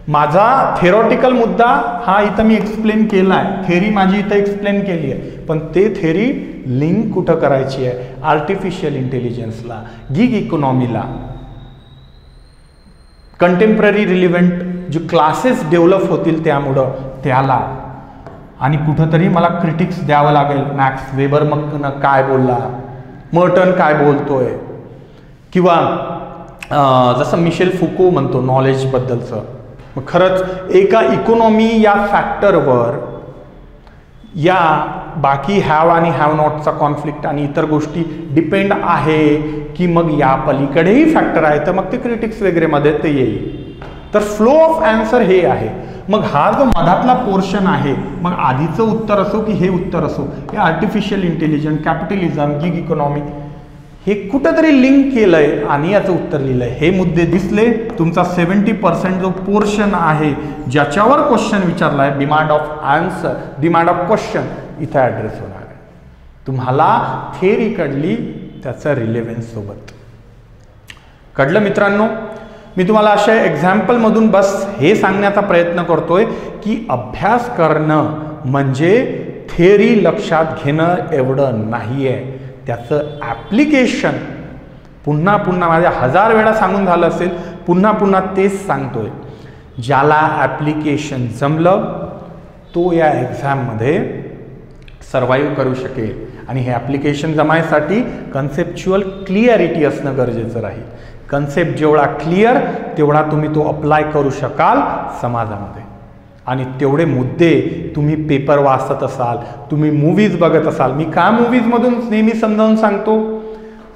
माझा थेरॉटिकल मुद्दा हा इथं मी एक्सप्लेन केला आहे, थेरी माझी इथं एक्सप्लेन केली आहे, पण ते थेरी लिंक कुठं करायची आहे? आर्टिफिशियल इंटेलिजन्सला, गिग इकॉनॉमीला, कंटेम्पररी रिलिव्हंट जे क्लासेस डेव्हलप होतील त्यामुळं त्याला, आणि कुठंतरी मला क्रिटिक्स द्यावं लागेल. मॅक्स वेबर मग काय बोलला, मर्टन काय बोलतोय, किंवा जसं मिशेल फुको म्हणतो नॉलेजबद्दलचं. मग खरंच एका इकॉनॉमी या फॅक्टरवर या बाकी हॅव आणि हॅव नॉटचा कॉन्फ्लिक्ट आणि इतर गोष्टी डिपेंड आहे की मग या पलीकडेही फॅक्टर आहे, तर मग ते क्रिटिक्स वगैरेमध्ये ते येईल. तर फ्लो ऑफ आन्सर हे आहे. मग हा जो मधातला पोर्शन आहे, मग आधीचं उत्तर असो की हे उत्तर असो, हे artificial intelligence, capitalism, gig economy हे कुठंतरी लिंक केलंय आणि याचं उत्तर लिहिलंय. हे मुद्दे दिसले. तुमचा 70% जो पोर्शन आहे ज्याच्यावर क्वेश्चन विचारला आहे, demand of answer, demand of question, इथं ॲड्रेस होणार आहे. तुम्हाला थेअरी कळली त्याचं रिलेव्हन्स सोबत. कळलं मित्रांनो? मी तुम्हाला अशा एक्झाम्पलमधून बस हे सांगण्याचा प्रयत्न करतोय की अभ्यास करणं म्हणजे थेअरी लक्षात घेणं एवढं नाही आहे, त्याचं ॲप्लिकेशन पुन्हा पुन्हा माझ्या 1000 वेळा सांगून झालं असेल, पुन्हा पुन्हा तेच सांगतोय. ज्याला ॲप्लिकेशन जमलं तो या एक्झाममध्ये सर्वाईव्ह करू शकेल. आणि हे ॲप्लिकेशन जमायसाठी कन्सेप्च्युअल क्लिअरिटी असणं गरजेचं राहील. कन्सेप्ट जेवढा क्लिअर तेवढा तुम्ही तो अप्लाय करू शकाल समाजामध्ये. आणि तेवढे मुद्दे तुम्ही पेपर वाचत असाल, तुम्ही मूवीज बघत असाल. मी का मूवीजमधून नेहमी समजावून सांगतो?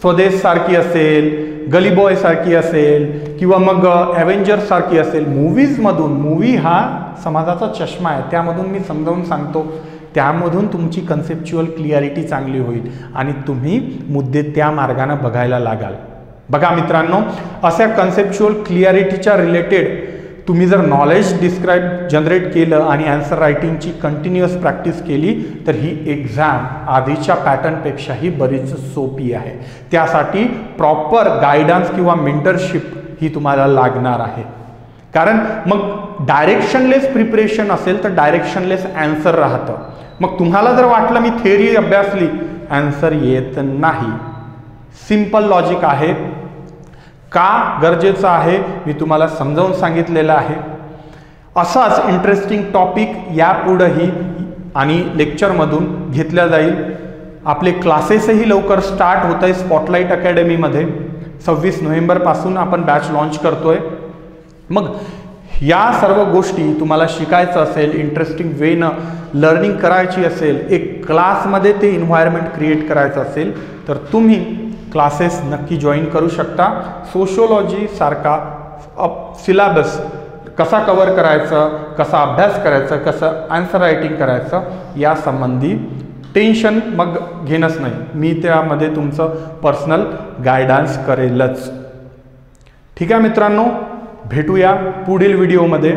स्वदेश सारखी असेल, गली बॉय सारखी असेल, किंवा मग ॲव्हेंजर्स सारखी असेल, मूवीजमधून, मूवी हा समाजाचा चष्मा आहे, त्यामधून मी समजावून सांगतो. त्यामधून तुमची कन्सेप्च्युअल क्लिअरिटी चांगली होईल आणि तुम्ही मुद्दे त्या मार्गाने बघायला लागाल. बघा मित्रांनो, अशा कन्सेप्च्युअल क्लिअरिटीच्या रिलेटेड तुम्ही जर नॉलेज डिस्क्राईब जनरेट केलं आणि आन्सर रायटिंगची कंटिन्युअस प्रॅक्टिस केली तर ही एक्झाम आधीच्या पॅटर्नपेक्षाही बरीच सोपी आहे. त्यासाठी प्रॉपर गायडन्स किंवा मेंटरशिप ही तुम्हाला लागणार आहे. कारण मग डायरेक्शनलेस प्रिपरेशन असेल तर डायरेक्शनलेस आन्सर राहतं. मग तुम्हाला जर वाटलं मी थेअरी अभ्यासली, आन्सर येत नाही. सिंपल लॉजिक आहे. का गरजेचं आहे मी तुम्हाला समजावून सांगितलेलं आहे. असाच इंटरेस्टिंग टॉपिक यापुढेही आणि लेक्चरमधून घेतल्या जाईल. आपले क्लासेसही लवकर स्टार्ट होत आहे. स्पॉटलाईट अकॅडमीमध्ये 26 नोव्हेंबरपासून आपण बॅच लॉन्च करतोय. मग या सर्व गोष्टी तुम्हाला शिकायचं असेल, इंटरेस्टिंग वेनं लर्निंग करायची असेल, एक क्लासमध्ये ते एन्व्हायरमेंट क्रिएट करायचं असेल तर तुम्ही क्लासेस नक्की जॉईन करू शकता. सोशिओलॉजी सारखा सिलेबस कसा कव्हर करायचं, कसा अभ्यास करायचा, कसं आन्सर रायटिंग करायचं या संबंधी टेन्शन मग घेणंच नाही. मी त्यामध्ये तुमचं पर्सनल गायडन्स करेलच. ठीक आहे मित्रांनो, भेटूया पुढील व्हिडिओमध्ये.